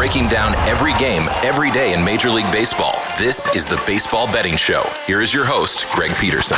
breaking down every game, every day in Major League Baseball. This is the Baseball Betting Show. Here is your host, Greg Peterson.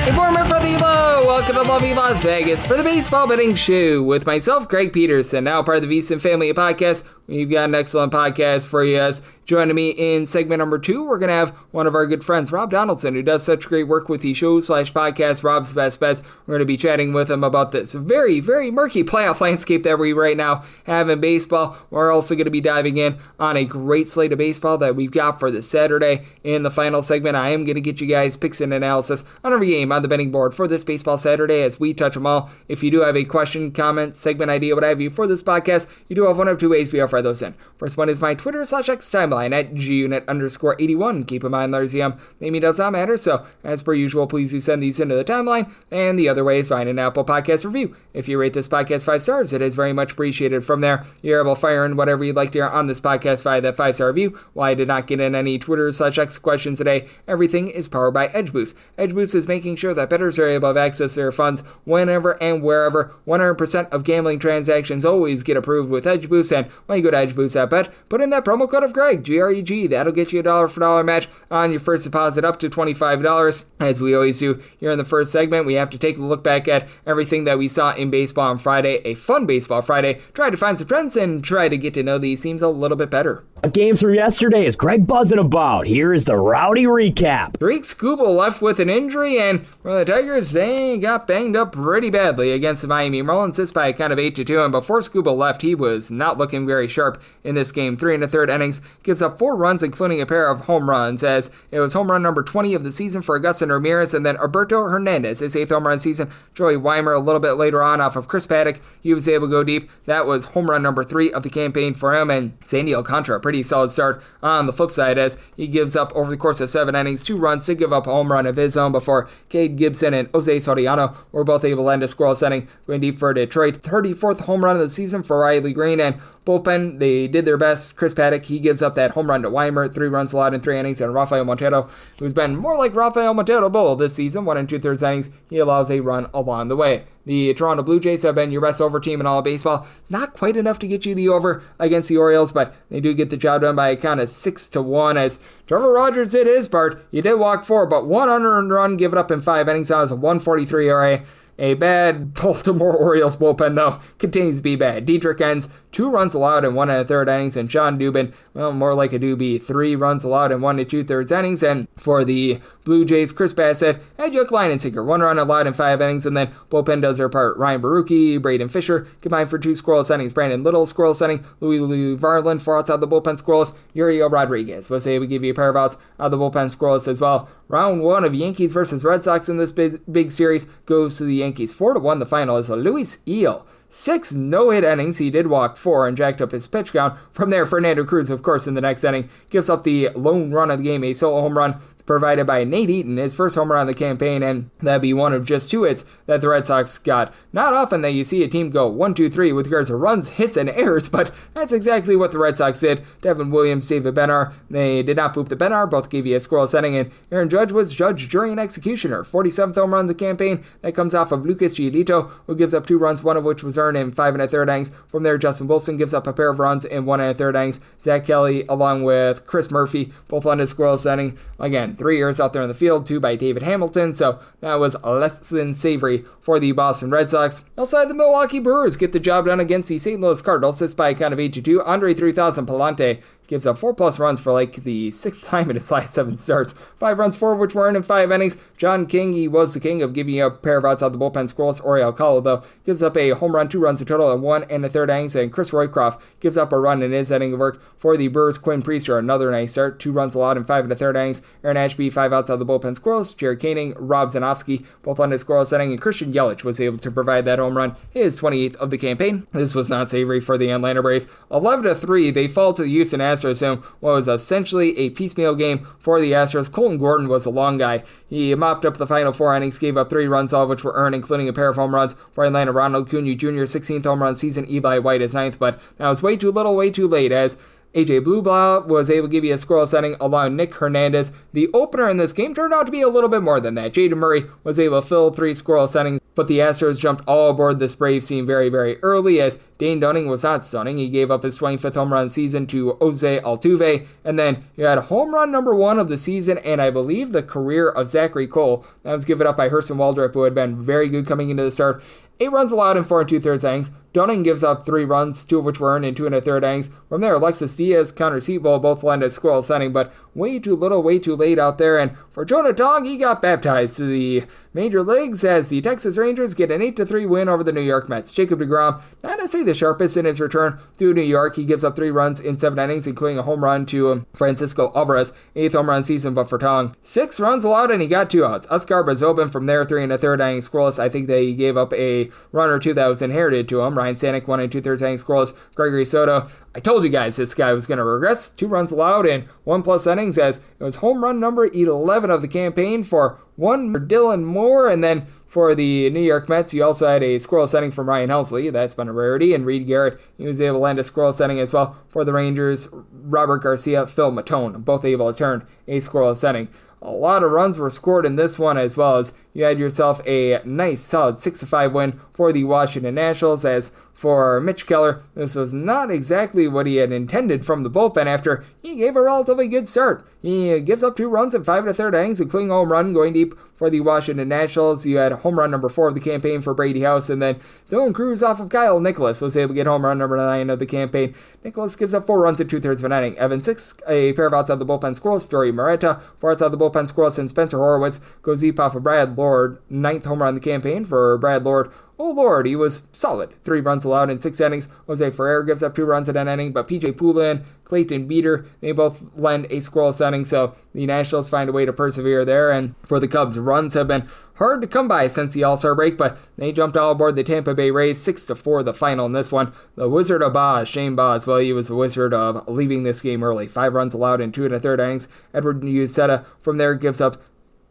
Good morning from the low. Welcome to lovely Las Vegas for the Baseball Betting Show with myself, Greg Peterson, now part of the VSiN family of podcasts. We've got an excellent podcast for you guys. Joining me in segment number 2, we're going to have one of our good friends, Rob Donaldson, who does such great work with the show/podcast, Rob's Best Bets. We're going to be chatting with him about this very, very murky playoff landscape that we right now have in baseball. We're also going to be diving in on a great slate of baseball that we've got for this Saturday. In the final segment, I am going to get you guys picks and analysis on every game on the betting board for this baseball Saturday as we touch them all. If you do have a question, comment, segment idea, what have you for this podcast, you do have one of two ways we offer those in. First one is my Twitter/X timeline at gunit_81. Keep in mind, there's maybe does not matter, so as per usual, please do send these into the timeline. And the other way is find an Apple Podcast review. If you rate this podcast 5 stars, it is very much appreciated. From there, you're able to fire in whatever you'd like to hear on this podcast via that 5-star review. While I did not get in any Twitter/X questions today, everything is powered by EdgeBoost. EdgeBoost is making sure that bettors are able to have access to their funds whenever and wherever. 100% of gambling transactions always get approved with EdgeBoost, and when you go to EdgeBoost.bet, put in that promo code of Greg, G-R-E-G. That'll get you a $1 match on your first deposit up to $25. As we always do here in the first segment, we have to take a look back at everything that we saw in baseball on Friday, a fun baseball Friday. Try to find some trends and try to get to know these teams a little bit better. Games from yesterday is Greg buzzing about. Here is the rowdy recap. Tariq Skubal left with an injury, and the Tigers, they got banged up pretty badly against the Miami Marlins. This by kind of 8-2, and before Skubal left, he was not looking very sharp in this game. 3 1/3 innings, gives up 4 runs, including a pair of home runs, as it was home run number 20 of the season for Augustin Ramirez, and then Alberto Hernandez, his 8th home run season. Joey Weimer a little bit later on off of Chris Paddock. He was able to go deep. That was home run number 3 of the campaign for him, and Sandy Alcantara, pretty solid start on the flip side as he gives up over the course of 7 innings 2 runs to give up a home run of his own before Cade Gibson and Jose Soriano were both able to end a scoreless inning going deep for Detroit. 34th home run of the season for Riley Green, and bullpen, they did their best. Chris Paddock, he gives up that home run to Weimer, 3 runs allowed in 3 innings, and Rafael Montero, who's been more like Rafael Montero Bull this season, 1 2/3 innings, he allows a run along the way. The Toronto Blue Jays have been your best over team in all of baseball. Not quite enough to get you the over against the Orioles, but they do get the job done by a count of 6-1 as Trevor Rogers did his part. He did walk 4, but 1 unearned run given up in 5 innings. That was a 1.43 ERA. A bad Baltimore Orioles bullpen, though, continues to be bad. Dietrich ends 2 runs allowed in 1 1/3 innings, and Sean Dubin, well, more like a doobie, 3 runs allowed in 1 2/3 innings. And for the Blue Jays, Chris Bassett had Joke line and sinker, 1 run allowed in 5 innings, and then bullpen does their part. Ryan Baruchi, Braden Fisher combined for 2 scoreless innings. Brandon Little scoreless inning. Louis Varland 4 outs out of the bullpen scoreless. Uriel Rodriguez was able to give you a pair of outs out of the bullpen scoreless as well. Round 1 of Yankees versus Red Sox in this big series goes to the Yankees. 4-1 the final is a Luis Eel. 6 no-hit innings. He did walk 4 and jacked up his pitch count. From there, Fernando Cruz, of course, in the next inning, gives up the lone run of the game, a solo home run provided by Nate Eaton, his first home run of the campaign, and that'd be one of just 2 hits that the Red Sox got. Not often that you see a team go 1-2-3 with regards to runs, hits, and errors, but that's exactly what the Red Sox did. Devin Williams, David Bednar, they did not poop the Bednar, both gave you a scoreless inning, and Aaron Judge was judge, jury, and executioner. 47th home run of the campaign, that comes off of Lucas Giolito, who gives up 2 runs, one of which was earned in 5 1/3 innings. From there, Justin Wilson gives up a pair of runs in 1 1/3 innings. Zach Kelly, along with Chris Murphy, both on his scoreless inning. Again, 3 errors out there in the field, 2 by David Hamilton, so that was less than savory for the Boston Red Sox. Outside, the Milwaukee Brewers get the job done against the St. Louis Cardinals. This by a count of 8-2. Andre 3000 Palante gives up 4+ runs for like the 6th time in his last 7 starts. 5 runs, 4 of which were earned in 5 innings. John King, he was the king of giving you a pair of outs out of the bullpen scoreless. Oriel Calo, though, gives up a home run, 2 runs, a total of 1 1/3 innings, and Chris Roycroft gives up a run in his inning of work for the Brewers. Quinn Priester, another nice start, 2 runs allowed in 5 1/3 innings. Aaron Ashby, 5 outs out of the bullpen scoreless. Jared Koenig, Rob Zanofsky, both on his scoreless inning, and Christian Yelich was able to provide that home run, his 28th of the campaign. This was not savory for the Atlanta Braves. 11-3, they fall to the Houston Astros in what was essentially a piecemeal game for the Astros. Colton Gordon was a long guy. He mopped up the final 4 innings, gave up 3 runs, all of which were earned, including a pair of home runs for Atlanta. Ronald Acuna Jr., 16th home run season. Eli White is 9th, but that was way too little, way too late, as AJ Blueblaw was able to give you a scoreless inning, allowing Nick Hernandez. The opener in this game turned out to be a little bit more than that. Jaden Murray was able to fill 3 scoreless innings, but the Astros jumped all aboard this Braves team very, very early, as Dane Dunning was not stunning. He gave up his 25th home run season to Jose Altuve, and then you had home run number 1 of the season, and I believe the career of Zachary Cole. That was given up by Hurston Waldrop, who had been very good coming into the start. 8 runs allowed in 4 2/3 innings. Dunning gives up 3 runs, 2 of which were earned in 2 1/3 innings. From there, Alexis Diaz, Connor Seatball both lend a scoreless inning, but way too little, way too late out there. And for Jonah Tong, he got baptized to the major leagues as the Texas Rangers get an 8-3 win over the New York Mets. Jacob deGrom, not to say the sharpest in his return through New York. He gives up 3 runs in 7 innings, including a home run to Francisco Alvarez, 8th home run season, but for Tong, 6 runs allowed and he got 2 outs. Oscar Brazobin from there, 3 1/3 innings scoreless. I think they gave up a run or 2 that was inherited to him. Ryan Stanek, 1 2/3 innings scoreless. Gregory Soto, I told you guys this guy was going to regress. 2 runs allowed in 1+ innings as it was home run number 11 of the campaign for one for Dylan Moore. And then for the New York Mets, you also had a scoreless inning from Ryan Helsley. That's been a rarity. And Reed Garrett, he was able to land a scoreless inning as well. For the Rangers, Robert Garcia, Phil Matone, both able to turn a scoreless inning. A lot of runs were scored in this one, as well as you had yourself a nice solid 6-5 win for the Washington Nationals. As for Mitch Keller, this was not exactly what he had intended from the bullpen after he gave a relatively good start. He gives up 2 runs in 5 1/3 innings, including a home run going deep for the Washington Nationals. You had home run number 4 of the campaign for Brady House, and then Dylan Cruz off of Kyle Nicholas was able to get home run number 9 of the campaign. Nicholas gives up 4 runs in 2/3 of an inning. Evan Six, a pair of outside the bullpen scoreless. Story Moreta, 4 outside the bullpen scoreless, and Spencer Horowitz goes deep off of Brad Lord, 9th home run of the campaign for Brad Lord. Oh Lord, he was solid. 3 runs allowed in 6 innings. Jose Ferrer gives up 2 runs in an inning, but PJ Poulin, Clayton Beater, they both lend a scoreless inning, so the Nationals find a way to persevere there. And for the Cubs, runs have been hard to come by since the All-Star break, but they jumped all aboard the Tampa Bay Rays, 6-4 the final in this one. The Wizard of Boz, Shane Boz, well, he was the wizard of leaving this game early. 5 runs allowed in 2 1/3 innings. Edward Uceta from there gives up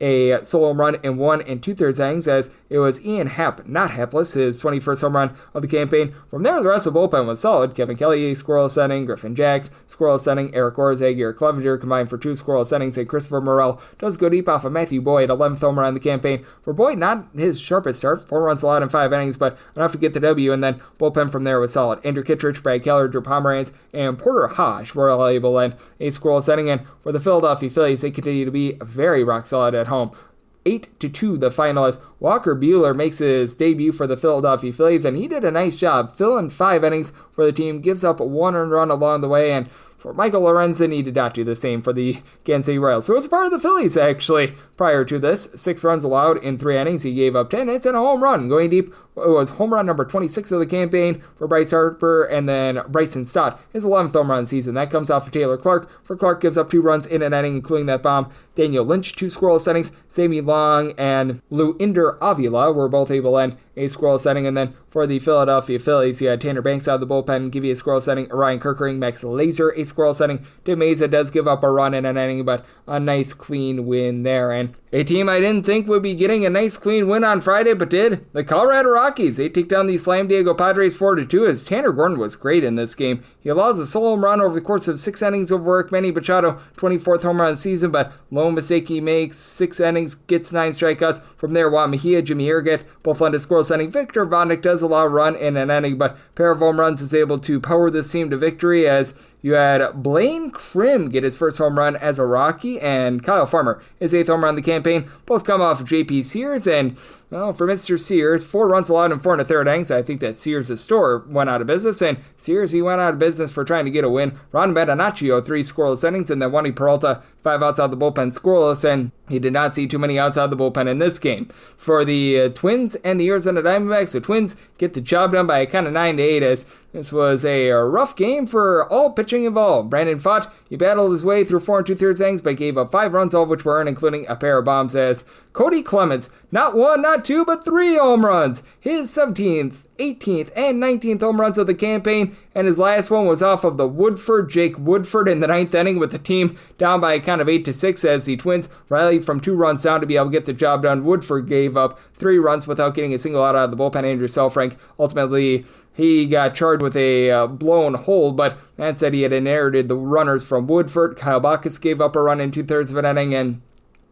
a solo run in 1 2/3 innings, as it was Ian Happ, not Hapless, his 21st home run of the campaign. From there, the rest of the bullpen was solid. Kevin Kelly, scoreless inning. Griffin Jacks, scoreless inning. Eric Orzag, Eric Clevenger combined for 2 scoreless innings, and Christopher Morel does go deep off of Matthew Boyd, 11th home run of the campaign. For Boyd, not his sharpest start, 4 runs allowed in 5 innings, but enough to get the W, and then bullpen from there was solid. Andrew Kittredge, Brad Keller, Drew Pomeranz, and Porter Hodge were all able to land a scoreless inning, and for the Philadelphia Phillies, they continue to be very rock solid at home. 8-2 the final, as Walker Buehler makes his debut for the Philadelphia Phillies, and he did a nice job filling 5 innings for the team, gives up 1 earned run along the way, and for Michael Lorenzen, he did not do the same for the Kansas City Royals. So it was a part of the Phillies, actually, prior to this. 6 runs allowed in 3 innings. He gave up 10 hits and a home run. Going deep, it was home run number 26 of the campaign for Bryce Harper, and then Bryson Stott, his 11th home run season. That comes off of Taylor Clark. For Clark, gives up 2 runs in an inning, including that bomb. Daniel Lynch, 2 scoreless innings. Sammy Long and Luinder Avila were both able to end a scoreless inning. And then for the Philadelphia Phillies, you had Tanner Banks out of the bullpen, give you a scoreless inning. Ryan Kirkering, Max Lazer, a scoreless inning. Tim Meza does give up a run in an inning, but a nice clean win there. And a team I didn't think would be getting a nice clean win on Friday, but did. The Colorado Rockies, they take down the Slam Diego Padres 4-2, as Tanner Gordon was great in this game. He allows a solo home run over the course of 6 innings of work. Manny Machado, 24th home run of the season, but low mistake he makes. 6 innings, gets 9 strikeouts. From there, Juan Mejia, Jimmy Erget, both lend a scoreless inning. Victor Vodnik does allow a run in an inning, but a pair of home runs is able to power this team to victory, as you had Blaine Krim get his first home run as a Rocky, and Kyle Farmer, his 8th home run of the campaign. Both come off of J.P. Sears, and, well, for Mr. Sears, 4 runs allowed in 4 1/3 innings. I think that Sears' store went out of business, and Sears, he went out of business for trying to get a win. Ron Marinaccio, 3 scoreless innings, and then Wandy Peralta, 5 outside the bullpen scoreless, and he did not see too many outside the bullpen in this game. For the Twins and the Arizona Diamondbacks, the Twins get the job done by a kind of 9-8, as this was a rough game for all pitching involved. Brandon Pfaadt, he battled his way through 4 2/3 innings, but gave up 5 runs, all of which were earned, including a pair of bombs, as Cody Clemens, not 1, not 2, but 3 home runs. His 17th, 18th, and 19th home runs of the campaign, and his last one was off of the Jake Woodford in the 9th inning, with the team down by a count of 8-6, as the Twins rallied from 2 runs down to be able to get the job done. Woodford gave up 3 runs without getting a single out of the bullpen. Andrew Selfrank, ultimately, he got charged with a blown hold, but that said, he had inherited the runners from Woodford. Kyle Bacchus gave up a run in 2/3 of an inning, and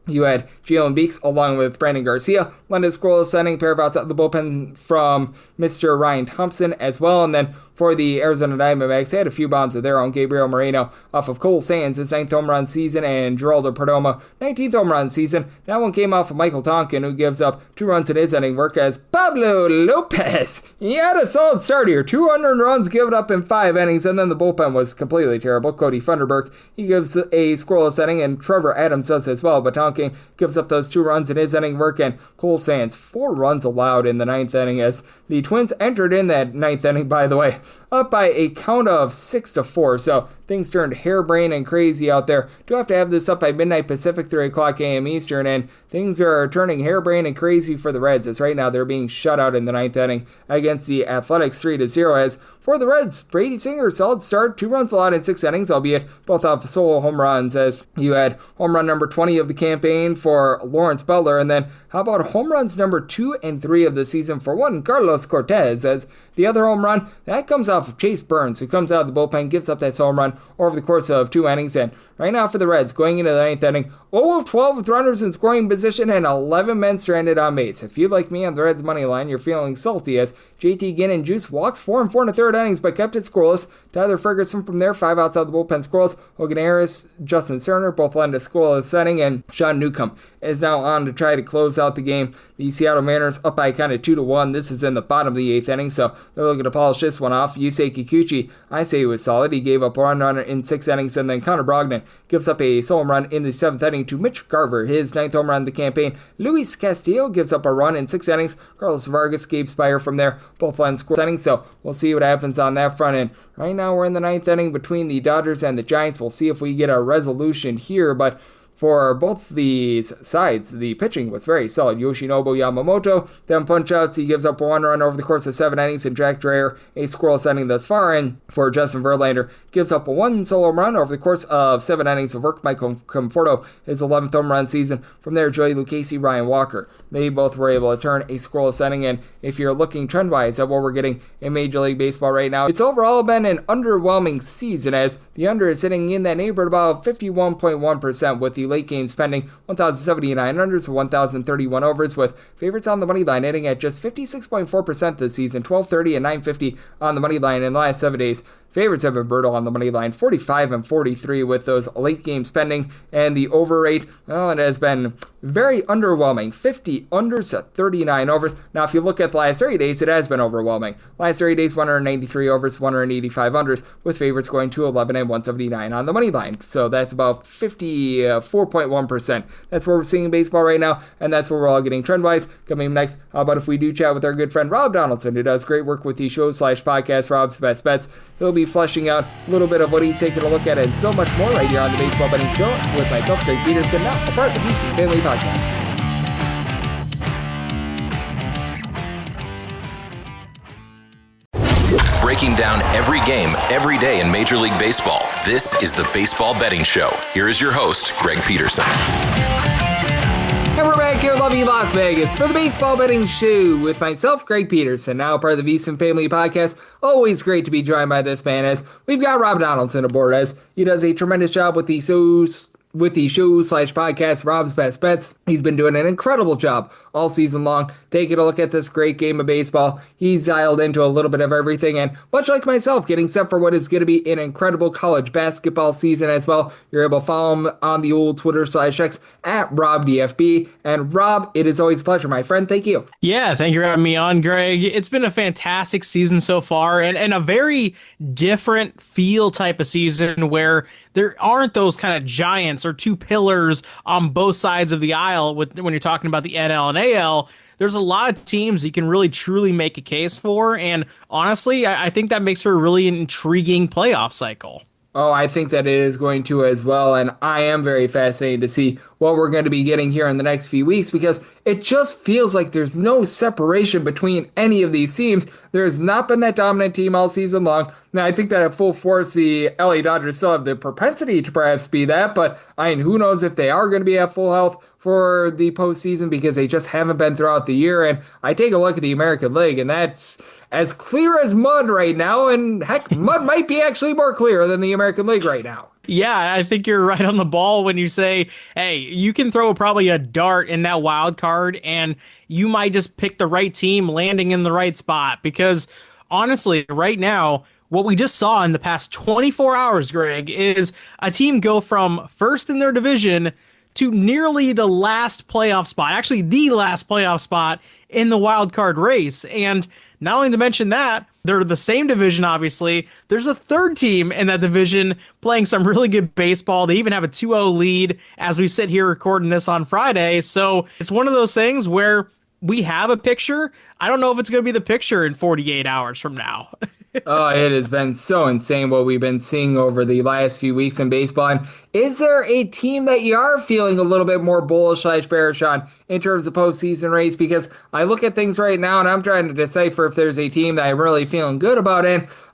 you had Jalen Beeks along with Brandon Garcia lend a scoreless inning, pair of outs out the bullpen from Mr. Ryan Thompson as well. And then for the Arizona Diamondbacks. They had a few bombs of their own. Gabriel Moreno off of Cole Sands, his 9th home run season, and Geraldo Perdomo, 19th home run season. That one came off of Michael Tonkin, who gives up 2 runs in his inning work, as Pablo Lopez, he had a solid start here. 200 runs given up in 5 innings, and then the bullpen was completely terrible. Cody Funderburk, he gives a scoreless inning, and Trevor Adams does as well, but Tonkin gives up those 2 runs in his inning work, and Cole Sands, 4 runs allowed in the 9th inning, as the Twins entered in that 9th inning, by the way, up by a count of 6-4, so things turned harebrained and crazy out there. Do have to have this up by midnight Pacific, 3 o'clock a.m. Eastern, and things are turning harebrained and crazy for the Reds, as right now they're being shut out in the 9th inning against the Athletics 3-0, as for the Reds, Brady Singer, solid start, 2 runs allowed in 6 innings, albeit both off solo home runs, as you had home run number 20 of the campaign for Lawrence Butler, and then how about home runs number 2 and 3 of the season for one Carlos Cortez, as the other home run, that comes off of Chase Burns, who comes out of the bullpen, gives up that home run over the course of 2 innings, and right now for the Reds, going into the 9th inning, 0 of 12 with runners in scoring position and 11 men stranded on base. If you like me on the Reds money line, you're feeling salty, as JT Ginn and Juice walks 4 and 4 in the 3rd innings, but kept it scoreless. Tyler Ferguson from there, 5 outs out of the bullpen scoreless. Hogan Harris, Justin Cerner, both led a scoreless inning, and Sean Newcomb is now on to try to close out the game. The Seattle Mariners up by kind of 2-1. This is in the bottom of the 8th inning, so they're looking to polish this one off. Yusei Kikuchi, I say he was solid. He gave up 1 run in 6 innings, and then Connor Brogdon gives up a solo run in the 7th inning to Mitch Garver, his 9th home run of the campaign. Luis Castillo gives up a run in 6 innings. Carlos Vargas, Gabe Spire from there, both led score innings, so we'll see what happens on that front end. Right now we're in the 9th inning between the Dodgers and the Giants. We'll see if we get a resolution here, but for both these sides, the pitching was very solid. Yoshinobu Yamamoto, 10 punch-outs. He gives up 1 run over the course of 7 innings, and Jack Dreyer, a scoreless inning thus far. And for Justin Verlander, gives up 1 solo run over the course of 7 innings of work. Michael Conforto, his 11th home run season. From there, Joey Lucchesi, Ryan Walker. They both were able to turn a scoreless inning, and if you're looking trend-wise at what we're getting in Major League Baseball right now, it's overall been an underwhelming season, as the under is sitting in that neighborhood about 51.1%, with the late games pending 1,079 unders to 1,031 overs, with favorites on the money line hitting at just 56.4% this season, 1230 and 950 on the money line in the last 7 days. Favorites have been brutal on the money line, 45 and 43 with those late games pending, and the over rate, well, it has been very underwhelming, 50 unders to 39 overs. Now, if you look at the last 30 days, it has been overwhelming. Last 30 days, 193 overs, 185 unders, with favorites going to 11 and 179 on the money line. So that's about 54.1%. That's what we're seeing in baseball right now, and that's what we're all getting trend-wise. Coming up next, how about if we do chat with our good friend Rob Donaldson, who does great work with the show/podcast, Rob's Best Bets. He'll be fleshing out a little bit of what he's taking a look at and so much more right here on the Baseball Betting Show with myself, Greg Peterson, now a part of the BC Family Podcast. Breaking down every game, every day in Major League Baseball, this is the Baseball Betting Show. Here is your host, Greg Peterson. And we're back here in lovely Las Vegas for the Baseball Betting Show with myself, Greg Peterson, now part of the VSiN Family Podcast. Always great to be joined by this man, as we've got Rob Donaldson aboard, as he does a tremendous job with the show/podcast, Rob's Best Bets. He's been doing an incredible job all season long, taking a look at this great game of baseball. He's dialed into a little bit of everything, and much like myself, getting set for what is going to be an incredible college basketball season as well. You're able to follow him on the old Twitter/X at RobDFB. And Rob, it is always a pleasure, my friend. Thank you. Yeah, thank you for having me on, Greg. It's been a fantastic season so far, and a very different feel type of season where there aren't those kind of giants or 2 pillars on both sides of the aisle when you're talking about the NL and AL. There's a lot of teams you can really truly make a case for, and honestly, I think that makes for a really intriguing playoff cycle. Oh, I think that it is going to as well, and I am very fascinated to see what we're going to be getting here in the next few weeks, because it just feels like there's no separation between any of these teams. There has not been that dominant team all season long. Now, I think that at full force, the LA Dodgers still have the propensity to perhaps be that, but I mean, who knows if they are going to be at full health for the postseason, because they just haven't been throughout the year. And I take a look at the American League, and that's as clear as mud right now, and heck, mud might be actually more clear than the American League right now. Yeah, I think you're right on the ball when you say, hey, you can throw probably a dart in that wild card and you might just pick the right team landing in the right spot, because honestly, right now, what we just saw in the past 24 hours, Greg, is a team go from first in their division to nearly the last playoff spot, actually the last playoff spot in the wild card race. And not only to mention that, they're the same division, obviously. There's a third team in that division playing some really good baseball. They even have a 2-0 lead as we sit here recording this on Friday. So it's one of those things where we have a picture. I don't know if it's going to be the picture in 48 hours from now. Oh, it has been so insane what we've been seeing over the last few weeks in baseball. And is there a team that you are feeling a little bit more bullish/bearish on in terms of postseason race? Because I look at things right now and I'm trying to decipher if there's a team that I'm really feeling good about.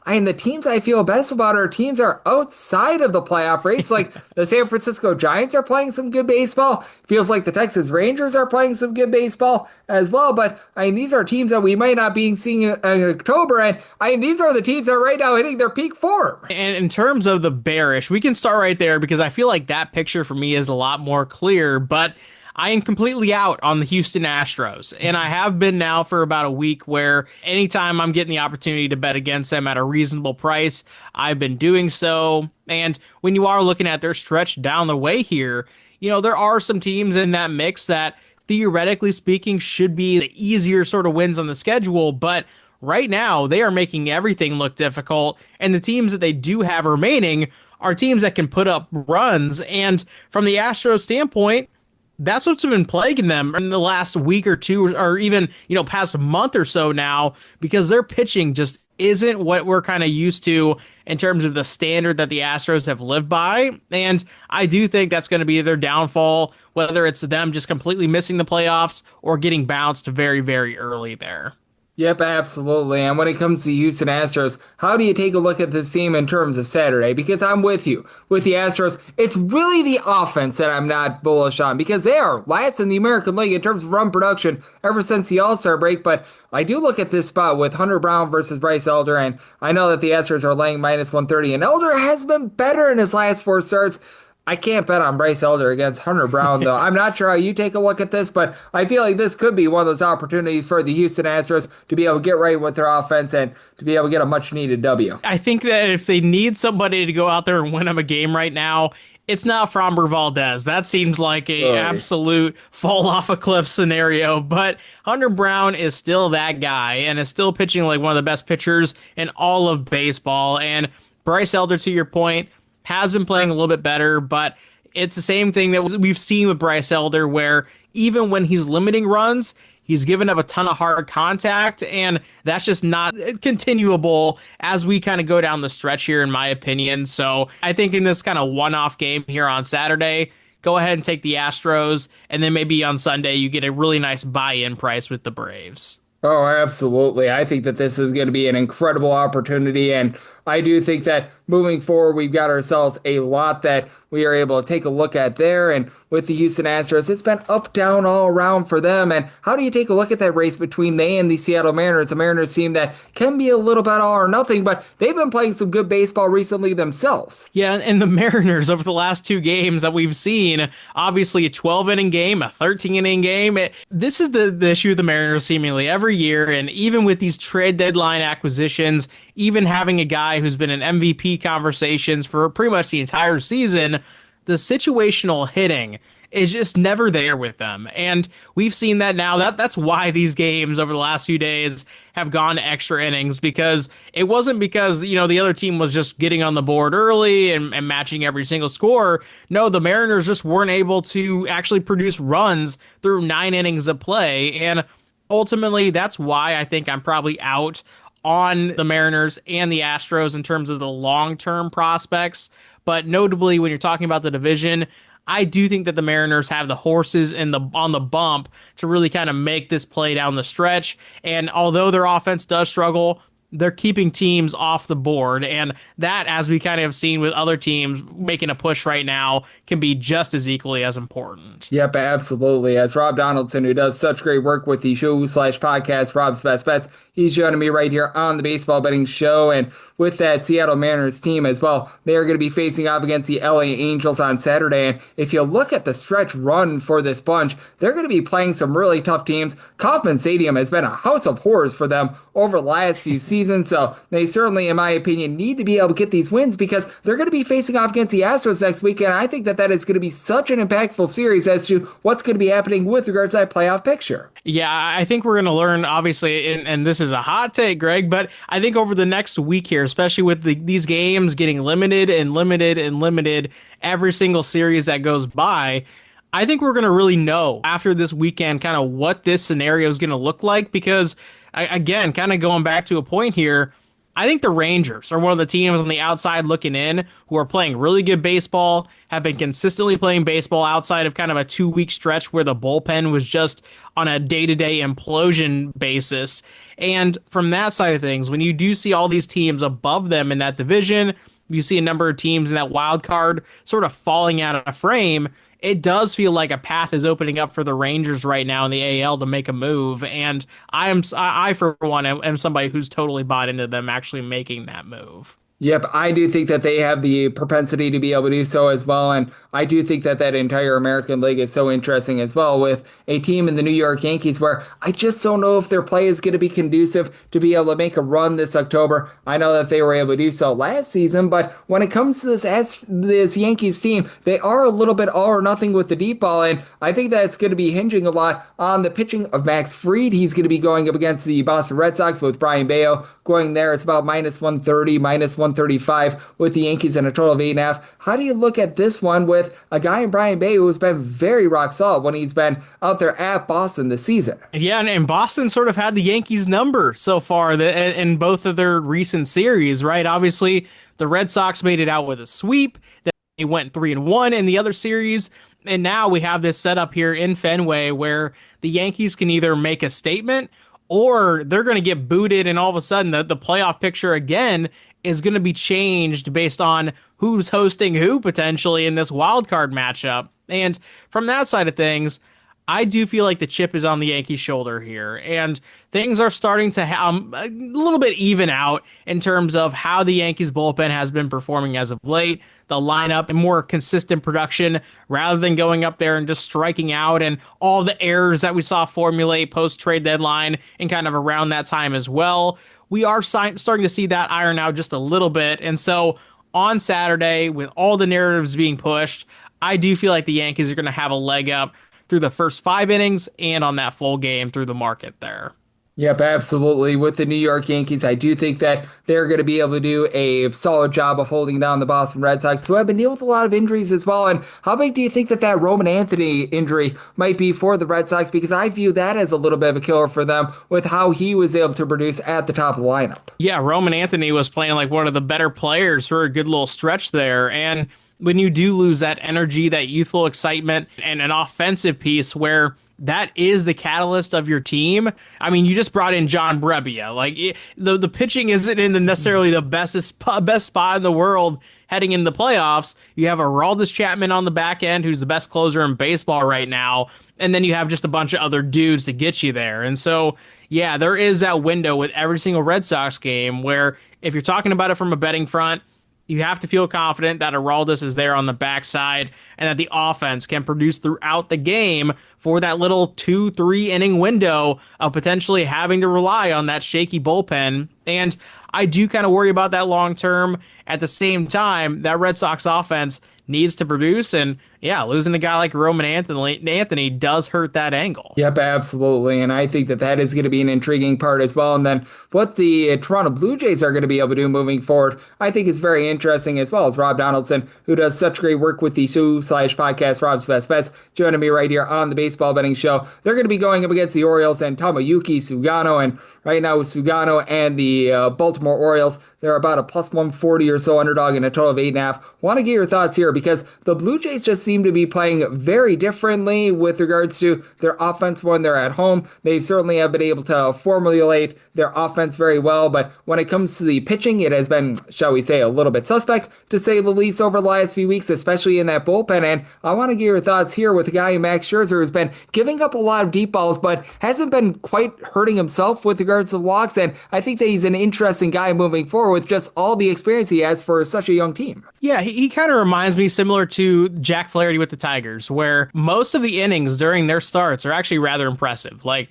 And the teams I feel best about are teams that are outside of the playoff race. Like the San Francisco Giants are playing some good baseball. Feels like the Texas Rangers are playing some good baseball as well. But these are teams that we might not be seeing in October. And these are the teams that are right now hitting their peak form. And in terms of the bearish, we can start right there because I feel like that picture for me is a lot more clear. But I am completely out on the Houston Astros, and I have been now for about a week where anytime I'm getting the opportunity to bet against them at a reasonable price, I've been doing so. And when you are looking at their stretch down the way here, there are some teams in that mix that theoretically speaking should be the easier sort of wins on the schedule, but right now they are making everything look difficult, and the teams that they do have remaining are teams that can put up runs. And from the Astros standpoint, that's what's been plaguing them in the last week or two, or even, past month or so now, because their pitching just isn't what we're kind of used to in terms of the standard that the Astros have lived by. And I do think that's going to be their downfall, whether it's them just completely missing the playoffs or getting bounced very, very early there. Yep, absolutely. And when it comes to Houston Astros, how do you take a look at this team in terms of Saturday? Because I'm with you. With the Astros, it's really the offense that I'm not bullish on because they are last in the American League in terms of run production ever since the All-Star break. But I do look at this spot with Hunter Brown versus Bryce Elder, and I know that the Astros are laying minus 130, and Elder has been better in his last 4 starts. I can't bet on Bryce Elder against Hunter Brown, though. I'm not sure how you take a look at this, but I feel like this could be one of those opportunities for the Houston Astros to be able to get right with their offense and to be able to get a much-needed W. I think that if they need somebody to go out there and win them a game right now, it's not Framber Valdez. That seems like a absolute fall off a cliff scenario, but Hunter Brown is still that guy and is still pitching like one of the best pitchers in all of baseball. And Bryce Elder, to your point, has been playing a little bit better, but it's the same thing that we've seen with Bryce Elder, where even when he's limiting runs, he's given up a ton of hard contact, and that's just not continuable as we kind of go down the stretch here, in my opinion. So I think in this kind of one-off game here on Saturday, go ahead and take the Astros, and then maybe on Sunday you get a really nice buy-in price with the Braves. Oh, absolutely. I think that this is going to be an incredible opportunity, and I do think that moving forward, we've got ourselves a lot that we are able to take a look at there. And with the Houston Astros, it's been up, down, all around for them. And how do you take a look at that race between they and the Seattle Mariners? The Mariners team that can be a little bit all or nothing, but they've been playing some good baseball recently themselves. Yeah, and the Mariners over the last 2 games that we've seen, obviously a 12-inning game, a 13-inning game. This is the issue with the Mariners seemingly every year, and even with these trade deadline acquisitions, even having a guy who's been in MVP conversations for pretty much the entire season, the situational hitting is just never there with them. And we've seen that now. That's why these games over the last few days have gone to extra innings, because it wasn't because, the other team was just getting on the board early and matching every single score. No, the Mariners just weren't able to actually produce runs through 9 innings of play. And ultimately, that's why I think I'm probably out on the Mariners and the Astros in terms of the long-term prospects. But notably, when you're talking about the division, I do think that the Mariners have the horses on the bump to really kind of make this play down the stretch. And although their offense does struggle, they're keeping teams off the board. And that, as we kind of have seen with other teams making a push right now, can be just as equally as important. Yep, absolutely. As Rob Donaldson, who does such great work with the show/podcast, Rob's Best Bets, he's joining me right here on the Baseball Betting Show. And with that Seattle Mariners team as well, they are going to be facing off against the LA Angels on Saturday. And if you look at the stretch run for this bunch, they're going to be playing some really tough teams. Kauffman Stadium has been a house of horrors for them over the last few seasons. season, so they certainly, in my opinion, need to be able to get these wins because they're going to be facing off against the Astros next week, and I think that is going to be such an impactful series as to what's going to be happening with regards to that playoff picture. Yeah, I think we're going to learn, obviously, and this is a hot take, Greg, but I think over the next week here, especially with these games getting limited and limited and limited every single series that goes by, I think we're going to really know after this weekend kind of what this scenario is going to look like because, again, kind of going back to a point here, I think the Rangers are one of the teams on the outside looking in who are playing really good baseball, have been consistently playing baseball outside of kind of a 2-week stretch where the bullpen was just on a day-to-day implosion basis. And from that side of things, when you do see all these teams above them in that division, you see a number of teams in that wild card sort of falling out of frame, it does feel like a path is opening up for the Rangers right now in the AL to make a move, and I for one am somebody who's totally bought into them actually making that move. Yep, I do think that they have the propensity to be able to do so as well, and I do think that entire American League is so interesting as well with a team in the New York Yankees where I just don't know if their play is going to be conducive to be able to make a run this October. I know that they were able to do so last season, but when it comes to this Yankees team, they are a little bit all or nothing with the deep ball, and I think that it's going to be hinging a lot on the pitching of Max Fried. He's going to be going up against the Boston Red Sox with Brian Bayo going there. It's about -130, -135 with the Yankees and a total of 8.5. How do you look at this one with a guy in Brian Bay who's been very rock solid when he's been out there at Boston this season? Yeah, and Boston sort of had the Yankees number so far in both of their recent series, right? Obviously, the Red Sox made it out with a sweep. Then they went 3-1 in the other series. And now we have this setup here in Fenway where the Yankees can either make a statement or they're going to get booted, and all of a sudden the playoff picture again is going to be changed based on who's hosting who potentially in this wild card matchup. And from that side of things, I do feel like the chip is on the Yankees' shoulder here, and things are starting to a little bit even out in terms of how the Yankees bullpen has been performing as of late. The lineup and more consistent production rather than going up there and just striking out and all the errors that we saw formulate post-trade deadline and kind of around that time as well. We are starting to see that iron out just a little bit. And so on Saturday, with all the narratives being pushed, I do feel like the Yankees are going to have a leg up through the first 5 innings and on that full game through the market there. Yep, absolutely. With the New York Yankees, I do think that they're going to be able to do a solid job of holding down the Boston Red Sox, who have been dealing with a lot of injuries as well. And how big do you think that Roman Anthony injury might be for the Red Sox? Because I view that as a little bit of a killer for them with how he was able to produce at the top of the lineup. Yeah, Roman Anthony was playing like one of the better players for a good little stretch there. And when you do lose that energy, that youthful excitement, and an offensive piece where that is the catalyst of your team. I mean, you just brought in John Brebbia. Like the pitching isn't in necessarily the best spot in the world heading in the playoffs. You have Aroldis Chapman on the back end, who's the best closer in baseball right now. And then you have just a bunch of other dudes to get you there. And so, yeah, there is that window with every single Red Sox game where if you're talking about it from a betting front, you have to feel confident that Aroldis is there on the backside and that the offense can produce throughout the game for that little 2-3 inning window of potentially having to rely on that shaky bullpen. And I do kind of worry about that long term. At the same time, that Red Sox offense needs to produce, and yeah, losing a guy like Roman Anthony does hurt that angle. Yep, absolutely, and I think that is going to be an intriguing part as well. And then what the Toronto Blue Jays are going to be able to do moving forward, I think is very interesting as well. As Rob Donaldson, who does such great work with the show/podcast Rob's Best Bets, joining me right here on the Baseball Betting Show. They're going to be going up against the Orioles and Tomoyuki Sugano, and right now with Sugano and the Baltimore Orioles, they're about a +140 or so underdog in a total of 8.5. Want to get your thoughts here because the Blue Jays just seem to be playing very differently with regards to their offense when they're at home. They certainly have been able to formulate their offense very well, but when it comes to the pitching, it has been, shall we say, a little bit suspect, to say the least, over the last few weeks, especially in that bullpen. And I want to get your thoughts here with a guy, Max Scherzer, who's been giving up a lot of deep balls, but hasn't been quite hurting himself with regards to walks. And I think that he's an interesting guy moving forward with just all the experience he has for such a young team. Yeah, he kind of reminds me similar to Jack Flaherty similarity with the Tigers, where most of the innings during their starts are actually rather impressive. Like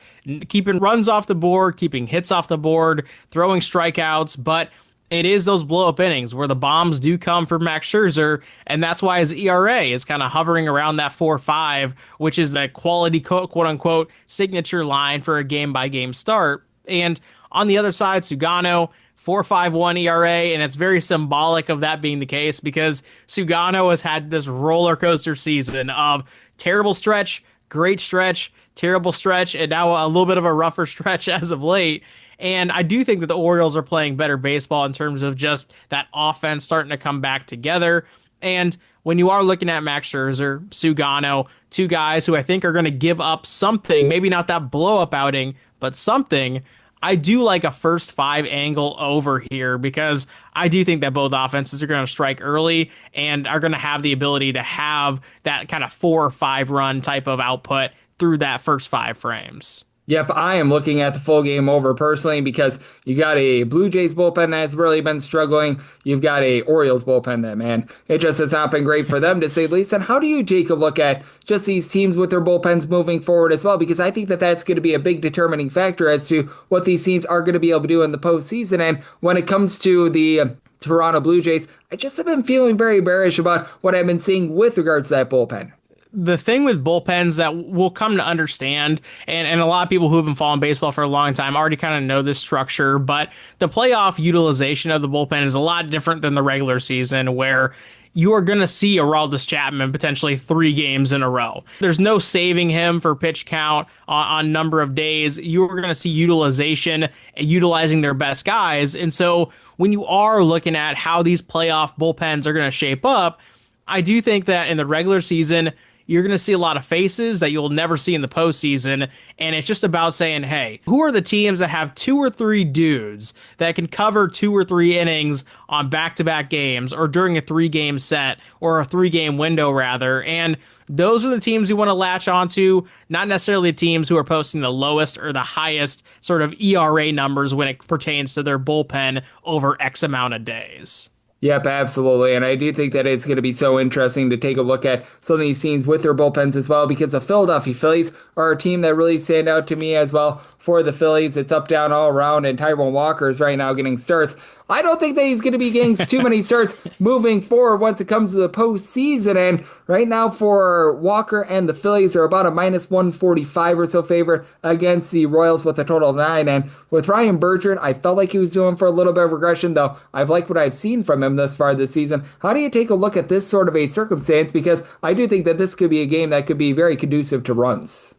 keeping runs off the board, keeping hits off the board, throwing strikeouts, but it is those blow-up innings where the bombs do come for Max Scherzer, and that's why his ERA is kind of hovering around that 4.5, which is that quality quote-unquote signature line for a game-by-game start. And on the other side, Sugano, 4.51 ERA, and it's very symbolic of that being the case because Sugano has had this roller coaster season of terrible stretch, great stretch, terrible stretch, and now a little bit of a rougher stretch as of late. And I do think that the Orioles are playing better baseball in terms of just that offense starting to come back together. And when you are looking at Max Scherzer, Sugano, two guys who I think are going to give up something, maybe not that blow-up outing, but something, I do like a first 5 angle over here because I do think that both offenses are going to strike early and are going to have the ability to have that kind of 4 or 5 run type of output through that first 5 frames. Yep, I am looking at the full game over personally because you got a Blue Jays bullpen that's really been struggling. You've got a Orioles bullpen that, man, it just has not been great for them to say the least. And how do you take a look at just these teams with their bullpens moving forward as well? Because I think that that's going to be a big determining factor as to what these teams are going to be able to do in the postseason. And when it comes to the Toronto Blue Jays, I just have been feeling very bearish about what I've been seeing with regards to that bullpen. The thing with bullpens that we'll come to understand, and a lot of people who have been following baseball for a long time already kind of know this structure, but the playoff utilization of the bullpen is a lot different than the regular season where you are going to see Aroldis Chapman potentially 3 games in a row. There's no saving him for pitch count on number of days. You're going to see utilization, utilizing their best guys. And so when you are looking at how these playoff bullpens are going to shape up, I do think that in the regular season, you're going to see a lot of faces that you'll never see in the postseason. And it's just about saying, hey, who are the teams that have 2 or 3 dudes that can cover 2 or 3 innings on back-to-back games or during a 3-game set or a 3-game window, rather. And those are the teams you want to latch onto, not necessarily teams who are posting the lowest or the highest sort of ERA numbers when it pertains to their bullpen over X amount of days. Yep, absolutely. And I do think that it's going to be so interesting to take a look at some of these teams with their bullpens as well, because the Philadelphia Phillies are a team that really stand out to me as well. For the Phillies, it's up, down, all around, and Taijuan Walker is right now getting starts. I don't think that he's going to be getting too many starts moving forward once it comes to the postseason. And right now for Walker and the Phillies are about a minus 145 or so favorite against the Royals with a total of 9. And with Ryan Bertrand, I felt like he was doing for a little bit of regression, though I've liked what I've seen from him thus far this season. How do you take a look at this sort of a circumstance? Because I do think that this could be a game that could be very conducive to runs.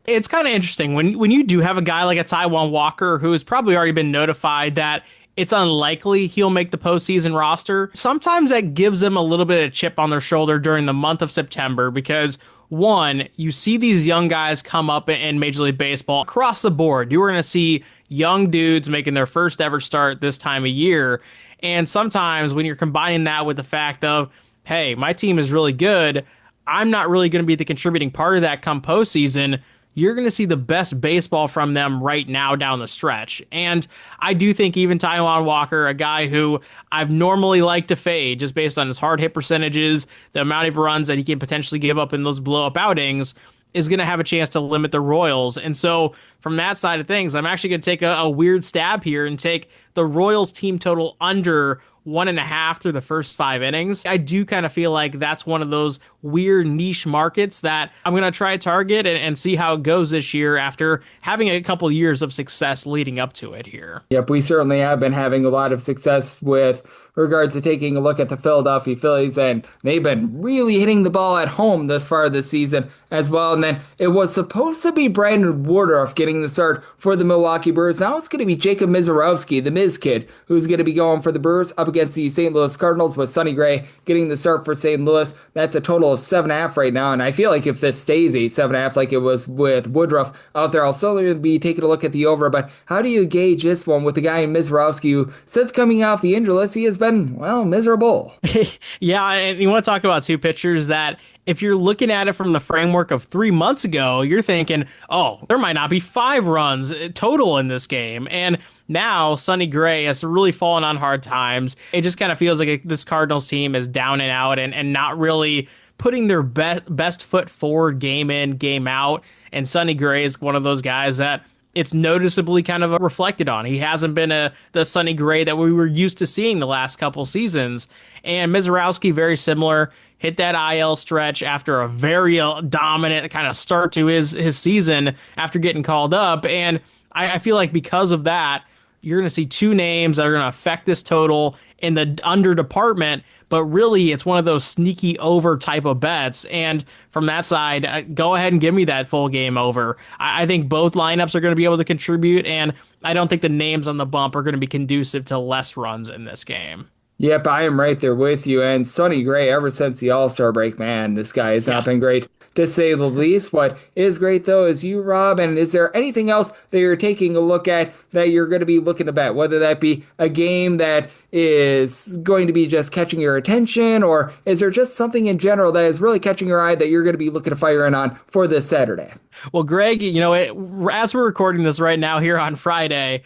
It's kind of interesting when you do have a guy like a Taijuan Walker who has probably already been notified that it's unlikely he'll make the postseason roster. Sometimes that gives them a little bit of chip on their shoulder during the month of September because, one, you see these young guys come up in Major League Baseball across the board. You are going to see young dudes making their first ever start this time of year. And sometimes when you're combining that with the fact of, hey, my team is really good, I'm not really going to be the contributing part of that come postseason, you're going to see the best baseball from them right now down the stretch. And I do think even Taijuan Walker, a guy who I've normally liked to fade just based on his hard hit percentages, the amount of runs that he can potentially give up in those blow-up outings, is going to have a chance to limit the Royals. And so from that side of things, I'm actually going to take a weird stab here and take the Royals team total under 1.5 through the first 5 innings. I do kind of feel like that's one of those weird niche markets that I'm going to try to target and see how it goes this year after having a couple years of success leading up to it here. Yep, we certainly have been having a lot of success with regards to taking a look at the Philadelphia Phillies, and they've been really hitting the ball at home this far this season as well. And then it was supposed to be Brandon Woodruff getting the start for the Milwaukee Brewers. Now it's going to be Jacob Mizorowski, the Miz kid, who's going to be going for the Brewers up against the St. Louis Cardinals, with Sonny Gray getting the start for St. Louis. That's a total of 7.5 right now, and I feel like if this stays a 7.5 like it was with Woodruff out there, I'll still be taking a look at the over. But how do you gauge this one with the guy in Mizorowski who, since coming off the injury list, he has been, well, miserable? Yeah, and you want to talk about two pitchers that, if you're looking at it from the framework of 3 months ago, you're thinking, oh, there might not be 5 runs total in this game. And now Sonny Gray has really fallen on hard times. It just kind of feels like this Cardinals team is down and out and not really putting their best foot forward game in, game out. And Sonny Gray is one of those guys that it's noticeably kind of reflected on. He hasn't been the Sonny Gray that we were used to seeing the last couple seasons. And Mizorowski, very similar, hit that IL stretch after a very dominant kind of start to his season after getting called up. And I feel like because of that, you're going to see two names that are going to affect this total in the under department, but really it's one of those sneaky over type of bets. And from that side, go ahead and give me that full game over. I think both lineups are going to be able to contribute, and I don't think the names on the bump are going to be conducive to less runs in this game. Yep, I am right there with you. And Sonny Gray, ever since the All-Star break, man, this guy has not been great, to say the least. What is great, though, is you, Rob. And is there anything else that you're taking a look at that you're going to be looking to bet, whether that be a game that is going to be just catching your attention, or is there just something in general that is really catching your eye that you're going to be looking to fire in on for this Saturday? Well, Greg, as we're recording this right now here on Friday,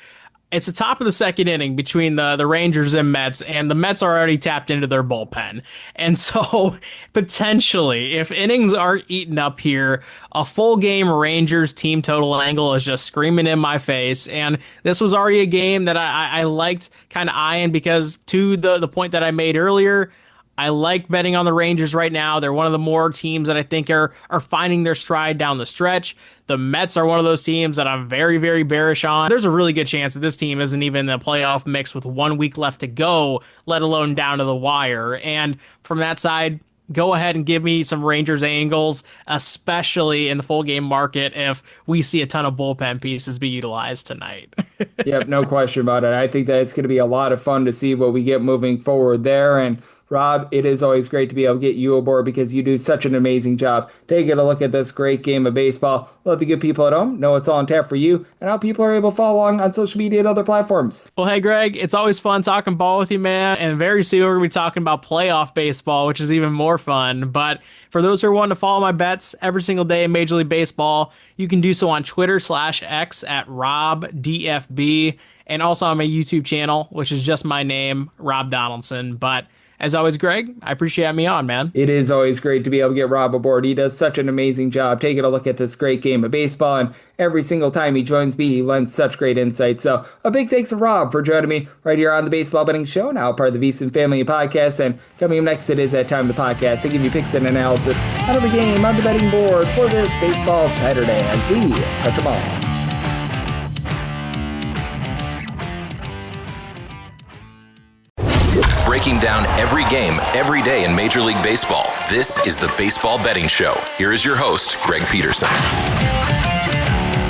it's the top of the second inning between the Rangers and Mets, and the Mets are already tapped into their bullpen. And so, potentially, if innings aren't eaten up here, a full game Rangers team total angle is just screaming in my face. And this was already a game that I liked kind of eyeing because, to the point that I made earlier, I like betting on the Rangers right now. They're one of the more teams that I think are finding their stride down the stretch. The Mets are one of those teams that I'm very, very bearish on. There's a really good chance that this team isn't even in the playoff mix with 1 week left to go, let alone down to the wire. And from that side, go ahead and give me some Rangers angles, especially in the full game market if we see a ton of bullpen pieces be utilized tonight. Yep, no question about it. I think that it's going to be a lot of fun to see what we get moving forward there. And Rob, it is always great to be able to get you aboard because you do such an amazing job taking a look at this great game of baseball. Let the good people at home know it's all on tap for you and how people are able to follow along on social media and other platforms. Well, hey, Greg, it's always fun talking ball with you, man. And very soon we're going to be talking about playoff baseball, which is even more fun. But for those who are wanting to follow my bets every single day in Major League Baseball, you can do so on Twitter/X at RobDFB, and also on my YouTube channel, which is just my name, Rob Donaldson. But as always, Greg, I appreciate having me on, man. It is always great to be able to get Rob aboard. He does such an amazing job taking a look at this great game of baseball, and every single time he joins me, he lends such great insight. So a big thanks to Rob for joining me right here on the Baseball Betting Show, now part of the VSiN Family Podcast. And coming up next, it is that time of the podcast to give you picks and analysis on every game on the betting board for this baseball Saturday as we touch them all. Breaking down every game, every day in Major League Baseball. This is the Baseball Betting Show. Here is your host, Greg Peterson.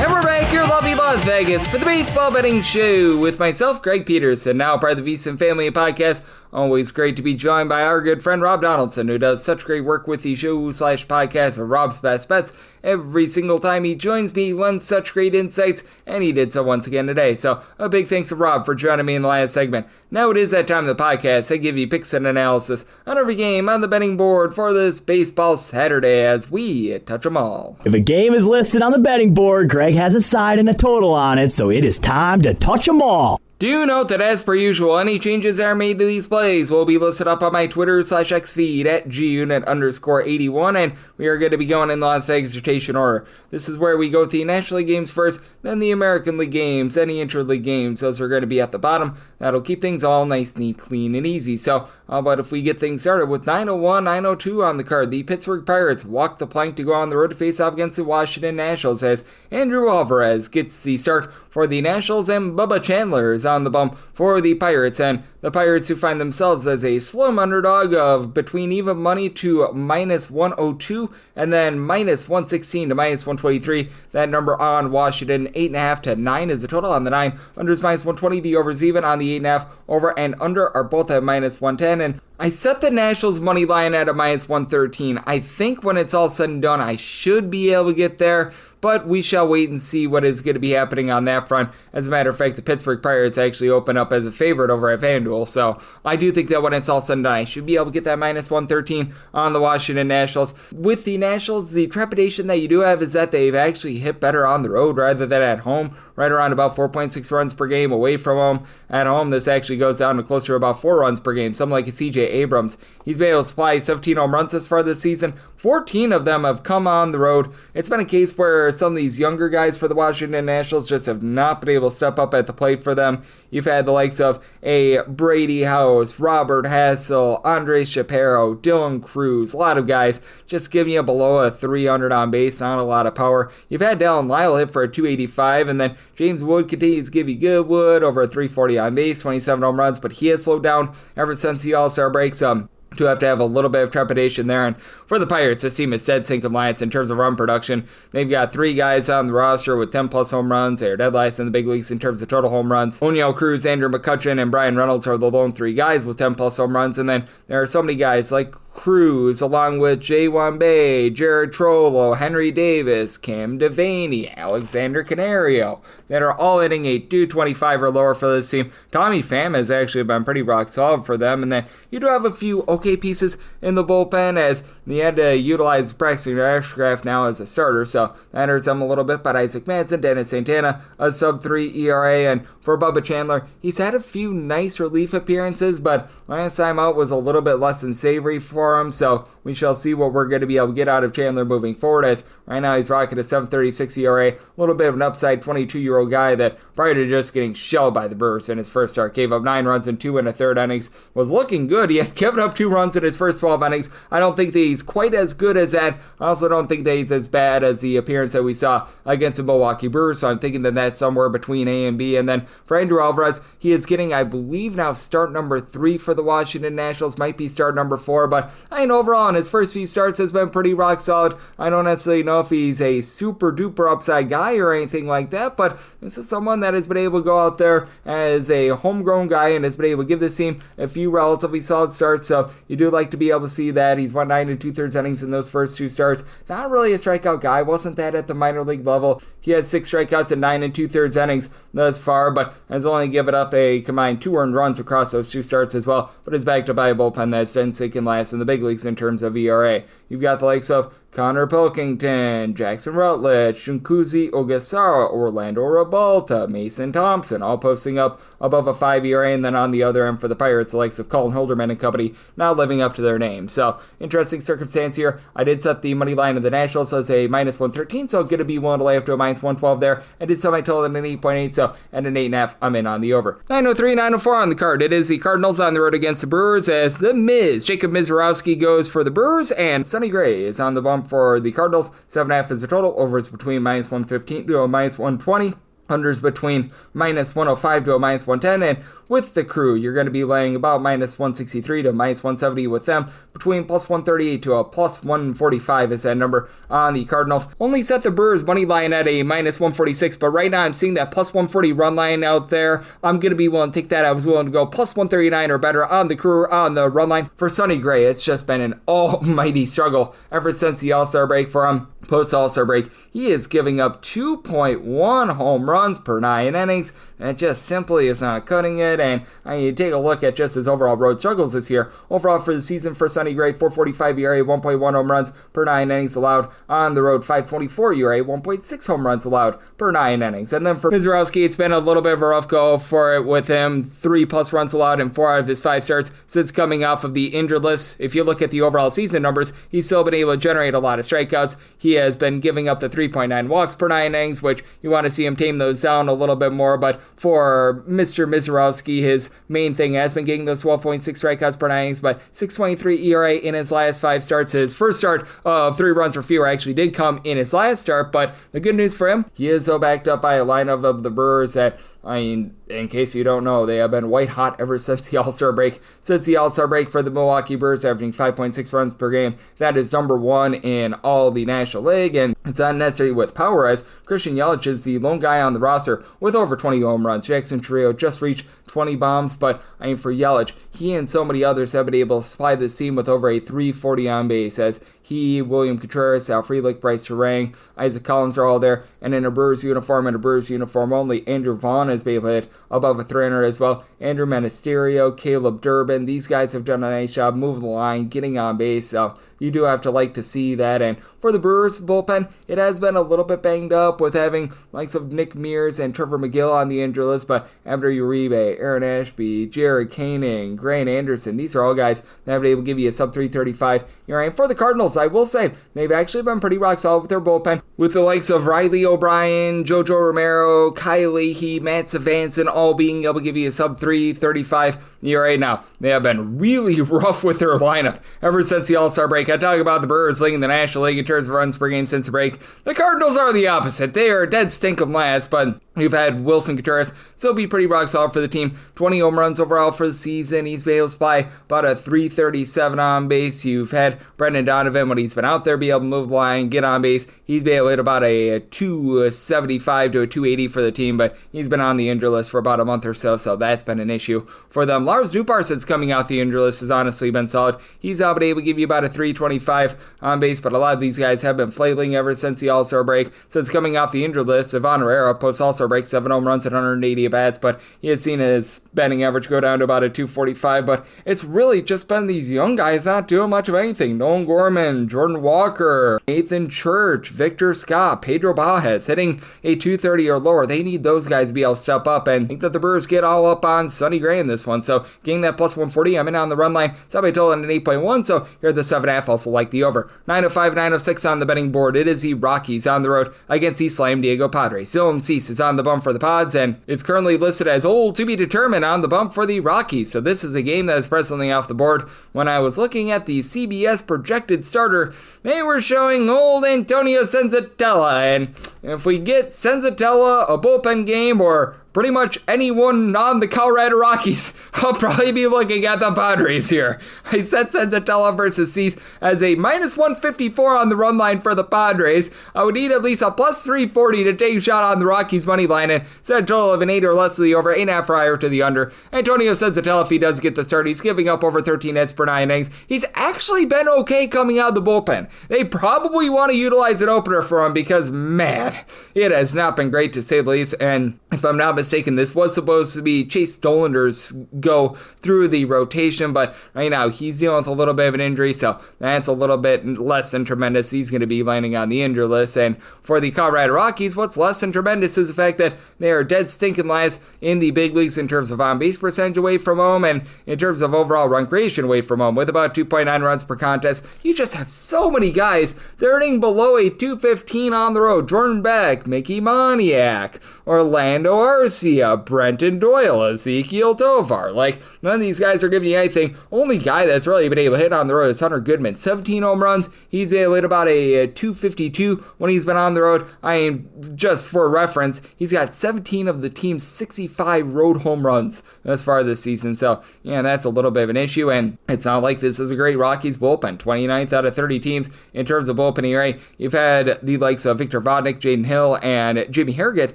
And we're back here in lovely Las Vegas for the Baseball Betting Show with myself, Greg Peterson, now part of the VSiN Family Podcast. Always great to be joined by our good friend Rob Donaldson, who does such great work with the show/podcast of Rob's Best Bets. Every single time he joins me, he lends such great insights, and he did so once again today. So a big thanks to Rob for joining me in the last segment. Now it is that time of the podcast. I give you picks and analysis on every game on the betting board for this baseball Saturday as we touch them all. If a game is listed on the betting board, Greg has a side and a total on it, so it is time to touch them all. Do note that, as per usual, any changes that are made to these plays will be listed up on my Twitter/X feed at gunit_81, and we are going to be going in the Las Vegas rotation order. This is where we go with the National League games first, then the American League games, any interleague games. Those are going to be at the bottom. That'll keep things all nice, neat, clean, and easy. So, how about if we get things started with 901, 902 on the card? The Pittsburgh Pirates walk the plank to go on the road to face off against the Washington Nationals as Andrew Alvarez gets the start for the Nationals and Bubba Chandler is on the bump for the Pirates. And the Pirates, who find themselves as a slim underdog of between even money to -102 and then -116 to -123. That number on Washington, 8.5 to 9 is the total on the 9. Unders -120, the overs even on the 8.5. Over and under are both at -110. And I set the Nationals money line at a -113. I think when it's all said and done, I should be able to get there, but we shall wait and see what is going to be happening on that front. As a matter of fact, the Pittsburgh Pirates actually open up as a favorite over at FanDuel, so I do think that when it's all said and done, I should be able to get that -113 on the Washington Nationals. With the Nationals, the trepidation that you do have is that they've actually hit better on the road rather than at home, right around about 4.6 runs per game away from home. At home, this actually goes down to closer to about 4 runs per game. Something like a CJ Abrams. He's been able to supply 17 home runs this far this season. 14 of them have come on the road. It's been a case where some of these younger guys for the Washington Nationals just have not been able to step up at the plate for them. You've had the likes of a Brady House, Robert Hassel, Andres Shapiro, Dylan Cruz, a lot of guys just giving you below a 300 on base, not a lot of power. You've had Dallin Lyle hit for a 285, and then James Wood continues to give you good wood, over a 340 on base, 27 home runs, but he has slowed down ever since the All-Star break, so do have to have a little bit of trepidation there. And for the Pirates, this team is dead sinking last in terms of run production. They've got 3 guys on the roster with 10 plus home runs. They are dead last in the big leagues in terms of total home runs. O'Neill Cruz, Andrew McCutchen, and Brian Reynolds are the lone 3 guys with 10 plus home runs. And then there are so many guys like Cruz, along with Jay-Wan Bay, Jared Trollo, Henry Davis, Cam Devaney, Alexander Canario, that are all hitting a 225 or lower for this team. Tommy Pham has actually been pretty rock solid for them, and then you do have a few okay pieces in the bullpen, as they had to utilize Braxton Ashcraft now as a starter, so that hurts them a little bit. But Isaac Madsen, Dennis Santana, a sub-3 ERA, and for Bubba Chandler, he's had a few nice relief appearances, but last time out was a little bit less than savory for him, so we shall see what we're going to be able to get out of Chandler moving forward, as right now he's rocking a 7.36 ERA, a little bit of an upside 22-year-old guy that prior to just getting shelled by the Brewers in his first start, gave up 9 runs in 2 1/3 innings, was looking good. He had given up 2 runs in his first 12 innings. I don't think that he's quite as good as that. I also don't think that he's as bad as the appearance that we saw against the Milwaukee Brewers, so I'm thinking that that's somewhere between A and B. And then for Andrew Alvarez, he is getting, I believe now, start number 3 for the Washington Nationals, might be start number 4, but I mean, overall in his first few starts has been pretty rock solid. I don't necessarily know if he's a super duper upside guy or anything like that, but this is someone that has been able to go out there as a homegrown guy and has been able to give this team a few relatively solid starts, so you do like to be able to see that. He's won 9 2/3 innings in those first 2 starts. Not really a strikeout guy, wasn't that at the minor league level. He has 6 strikeouts in 9 2/3 innings thus far, but has only given up a combined 2 earned runs across those 2 starts as well, but is backed up by a bullpen that's been sinking last in the big leagues in terms of ERA. You've got the likes of Connor Pilkington, Jackson Rutledge, Shunkuzi Ogasara, Orlando Rabalta, Mason Thompson, all posting up above a 5 ERA, and then on the other end for the Pirates, the likes of Colin Hilderman and company not living up to their name. So, interesting circumstance here. I did set the money line of the Nationals as a minus 113, so going to be willing to lay up to a minus 112 there. I did set my total at an 8.8, so at an 8.5, I'm in on the over. 903, 904 on the card. It is the Cardinals on the road against the Brewers, as the Miz, Jacob Mizorowski, goes for the Brewers, and Sonny Gray is on the bump for the Cardinals. 7.5 is the total. Over is between minus 115 to a minus 120. Unders between minus 105 to a minus 110, and with the crew, you're going to be laying about minus 163 to minus 170 with them. Between plus 138 to a plus 145 is that number on the Cardinals. Only set the Brewers money line at a minus 146, but right now I'm seeing that plus 140 run line out there. I'm going to be willing to take that. I was willing to go plus 139 or better on the crew on the run line. For Sonny Gray, it's just been an almighty struggle ever since the All-Star break for him. Post All-Star break, he is giving up 2.1 home runs per 9 innings, and it just simply is not cutting it. And you take a look at just his overall road struggles this year. Overall for the season for Sonny Gray, 4.45 ERA, 1.1 home runs per 9 innings allowed. On the road, 5.24 ERA, 1.6 home runs allowed per 9 innings. And then for Mizorowski, it's been a little bit of a rough go for it with him. 3+ runs allowed in 4 out of his 5 starts since coming off of the injured list. If you look at the overall season numbers, he's still been able to generate a lot of strikeouts. He has been giving up the 3.9 walks per 9 innings, which you want to see him tame those down a little bit more. But for Mr. Mizorowski, his main thing has been getting those 12.6 strikeouts per 9 innings, but 6.23 ERA in his last 5 starts. His first start of 3 runs or fewer actually did come in his last start, but the good news for him, he is so backed up by a lineup of the Brewers that, I mean, in case you don't know, they have been white hot ever since the All-Star break. Since the All-Star break for the Milwaukee Brewers, averaging 5.6 runs per game. That is number 1 in all the National League, and it's not necessarily with power, as Christian Yelich is the lone guy on the roster with over 20 home runs. Jackson Trio just reached 20 bombs, but I mean, for Yelich, he and so many others have been able to supply this team with over a 340 on base, as he, William Contreras, Al Frelick, Bryce Terang, Isaac Collins are all there, and in a Brewers uniform and a Brewers uniform only, Andrew Vaughn has been able to hit above a 300 as well. Andrew Ministerio, Caleb Durbin. These guys have done a nice job moving the line, getting on base, so you do have to like to see that. And for the Brewers bullpen, it has been a little bit banged up with having likes of Nick Mears and Trevor McGill on the injury list, but Abner Uribe, Aaron Ashby, Jared Koenig, Grant Anderson, these are all guys that have been able to give you a sub 335 ERA. And for the Cardinals, I will say, they've actually been pretty rock solid with their bullpen, with the likes of Riley O'Brien, Jojo Romero, Kyle Leahy, Matt Savanson, all being able to give you a sub 335 ERA. Now, they have been really rough with their lineup ever since the All-Star break. I talk about the Brewers leading the National League in terms of runs per game since the break. The Cardinals are the opposite. They are dead stinking last, but you've had Wilson Contreras still be pretty rock solid for the team. 20 home runs overall for the season. He's been able to supply about a 337 on base. You've had Brendan Donovan, when he's been out there, be able to move the line, get on base. He's been able to hit about a 275 to a 280 for the team, but he's been on the injury list for about a month or so that's been an issue for them. Lars Nootbaar, since coming out the injury list, has honestly been solid. He's been able to give you about a 325 on base, but a lot of these guys have been flailing ever since the All-Star break. Since coming off the injured list, Ivan Herrera post All-Star break, 7 home runs and 180 at-bats, but he has seen his batting average go down to about a 245, but it's really just been these young guys not doing much of anything. Nolan Gorman, Jordan Walker, Nathan Church, Victor Scott, Pedro Baez hitting a 230 or lower. They need those guys to be able to step up, and I think that the Brewers get all up on Sonny Gray in this one, so getting that plus 140, I'm in on the run line. Subway total at an 8.1, so here at the 7.5, also like the over. 905, 906 on the betting board. It is the Rockies on the road against the Slam Diego Padres. Dylan Cease is on the bump for the Pods, and it's currently listed as old to be determined on the bump for the Rockies. So this is a game that is presently off the board. When I was looking at the CBS projected starter, they were showing old Antonio Senzatella, and if we get Senzatella a bullpen game or pretty much anyone on the Colorado Rockies, I'll probably be looking at the Padres here. I set Senzatella versus Cease as a minus 154 on the run line for the Padres. I would need at least a plus 340 to take a shot on the Rockies money line and set a total of an 8 or less to the over, 8.5 or higher to the under. Antonio Senzatella, if he does get the start, he's giving up over 13 hits per 9 innings. He's actually been okay coming out of the bullpen. They probably want to utilize an opener for him because, man, it has not been great to say the least. And if I'm not mistaken, this was supposed to be Chase Dollander's go through the rotation, but right now he's dealing with a little bit of an injury, so that's a little bit less than tremendous. He's going to be landing on the injury list. And for the Colorado Rockies, what's less than tremendous is the fact that they are dead stinking last in the big leagues in terms of on-base percentage away from home and in terms of overall run creation away from home, with about 2.9 runs per contest. You just have so many guys that are hitting below a 215 on the road. Jordan Beck, Mickey Moniak, Orlando Arcia, Brenton Doyle, Ezekiel Tovar. Like, none of these guys are giving you anything. Only guy that's really been able to hit on the road is Hunter Goodman. 17 home runs. He's been able to hit about a 252 when he's been on the road. I mean, just for reference, he's got 17 of the team's 65 road home runs thus far this season. So, yeah, that's a little bit of an issue, and it's not like this is a great Rockies bullpen. 29th out of 30 teams in terms of bullpen ERA. You've had the likes of Victor Vodnik, Jaden Hill, and Jimmy Harrigan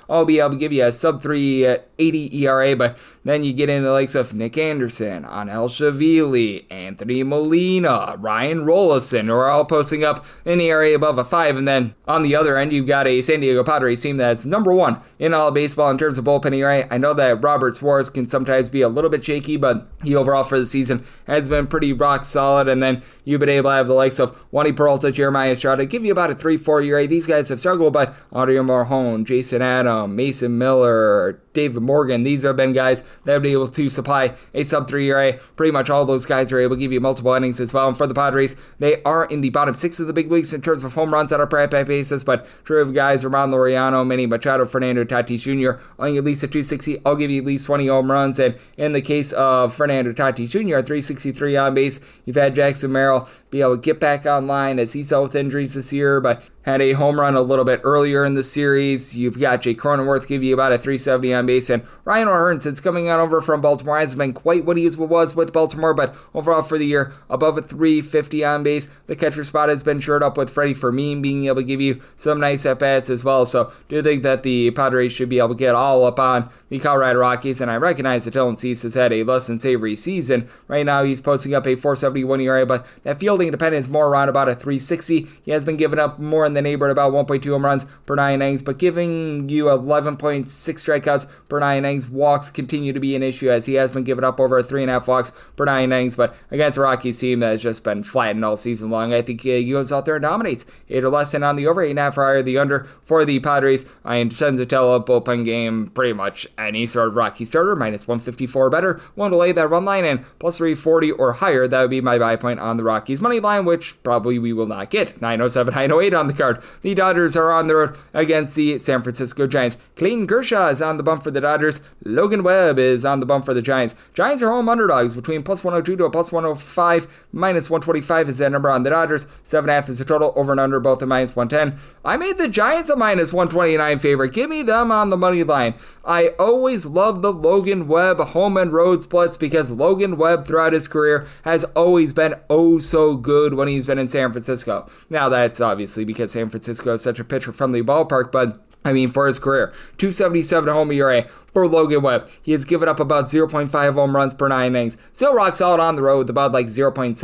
all be able to give you a sub 380 ERA, but then you get into the likes of Nick Anderson, Anel Shavili, Anthony Molina, Ryan Rollison, who are all posting up in the ERA above a 5, and then on the other end, you've got a San Diego Padres team that's number 1 in all baseball in terms of bullpen ERA. I know that Robert Suarez can sometimes be a little bit shaky, but he overall for the season has been pretty rock solid, and then you've been able to have the likes of Wandy Peralta, Jeremiah Estrada give you about a 3.4 ERA. These guys have struggled, but Audrey Marhone, Jason Adam, Mason Miller, David Morgan, these have been guys that have been able to supply a sub 3 ERA. Pretty much all those guys are able to give you multiple innings as well. And for the Padres, they are in the bottom 6 of the big leagues in terms of home runs on a per at-bat basis, but true of guys, Ramon Laureano, Manny Machado, Fernando Tatis Jr., owing at least a 260, I'll give you at least 20 home runs. And in the case of Fernando Tatis Jr., 363 on base. You've had Jackson Merrill be able to get back online as he's out with injuries this year, but had a home run a little bit earlier in the series. You've got Jake Cronenworth give you about a 370 on base, and Ryan O'Hearn, since coming on over from Baltimore, hasn't been quite what he was with Baltimore, but overall for the year, above a 350 on base. The catcher spot has been shored up with Freddie Fermin being able to give you some nice at-bats as well, so do think that the Padres should be able to get all up on the Colorado Rockies, and I recognize that Dylan Cease has had a less than savory season. Right now, he's posting up a 471 ERA, but that fielding dependent is more around about a 360. He has been giving up more in the neighborhood about 1.2 home runs per 9 innings, but giving you 11.6 strikeouts per 9 innings. Walks continue to be an issue as he has been giving up over 3.5 walks per 9 innings, but against the Rockies team that has just been flattened all season long, I think he goes out there and dominates. 8 or less than on the over, 8.5 or higher the under for the Padres. I intend to tell a bullpen game pretty much any sort of Rocky starter, minus 154 or better. Want to lay that run line in, plus 340 or higher. That would be my buy point on the Rockies money line, which probably we will not get. 907, 908 on the card. The Dodgers are on the road against the San Francisco Giants. Clayton Kershaw is on the bump for the Dodgers. Logan Webb is on the bump for the Giants. Giants are home underdogs between plus 102 to a plus 105. Minus 125 is that number on the Dodgers. 7.5 is the total. Over and under both at minus 110. I made the Giants a minus 129 favorite. Give me them on the money line. I always love the Logan Webb home and road splits because Logan Webb throughout his career has always been oh so good when he's been in San Francisco. Now that's obviously because San Francisco is such a pitcher-friendly ballpark, but I mean, for his career, 277 home ERA for Logan Webb. He has given up about 0.5 home runs per 9 innings. Still rock solid on the road with about like 0.75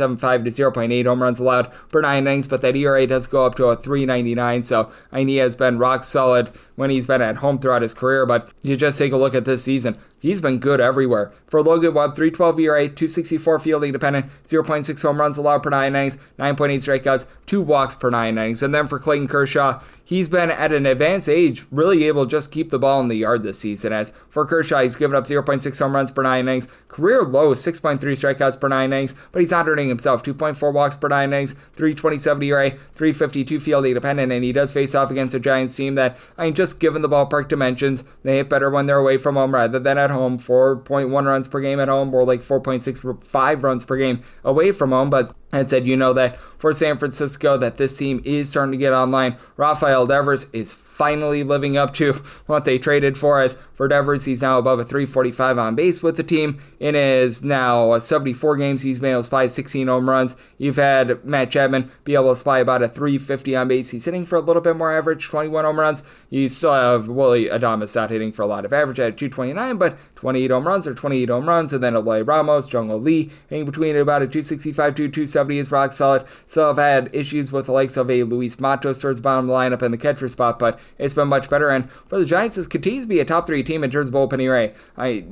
to 0.8 home runs allowed per 9 innings, but that ERA does go up to a 3.99, so I mean, he has been rock solid when he's been at home throughout his career, but you just take a look at this season. He's been good everywhere. For Logan Webb, 3.12 ERA, 2.64 fielding dependent, 0.6 home runs allowed per 9 innings, 9.8 strikeouts, 2 walks per 9 innings. And then for Clayton Kershaw, he's been at an advanced age, really able to just keep the ball in the yard this season. As for Kershaw, he's given up 0.6 home runs per 9 innings, career low 6.3 strikeouts per 9 innings, but he's not hurting himself. 2.4 walks per 9 innings, 3.27 ERA, 3.52 fielding dependent, and he does face off against a Giants team that, I mean, just given the ballpark dimensions, they hit better when they're away from home rather than at home. 4.1 runs per game at home, or like 4.65 runs per game away from home, but and said, you know, that for San Francisco, that this team is starting to get online. Rafael Devers is finally living up to what they traded for us. For Devers, he's now above a 345 on base with the team. In his now 74 games, he's been able to supply 16 home runs. You've had Matt Chapman be able to supply about a 350 on base. He's hitting for a little bit more average, 21 home runs. You still have Willie Adames not hitting for a lot of average at 229, but 28 home runs, and then Eloy Ramos, Jung-Ho Lee, hitting between about a 265 to 270 is rock solid. So I've had issues with the likes of a Luis Matos towards the bottom of the lineup in the catcher spot, but it's been much better. And for the Giants, this continues to be a top 3 team in terms of bullpen ERA.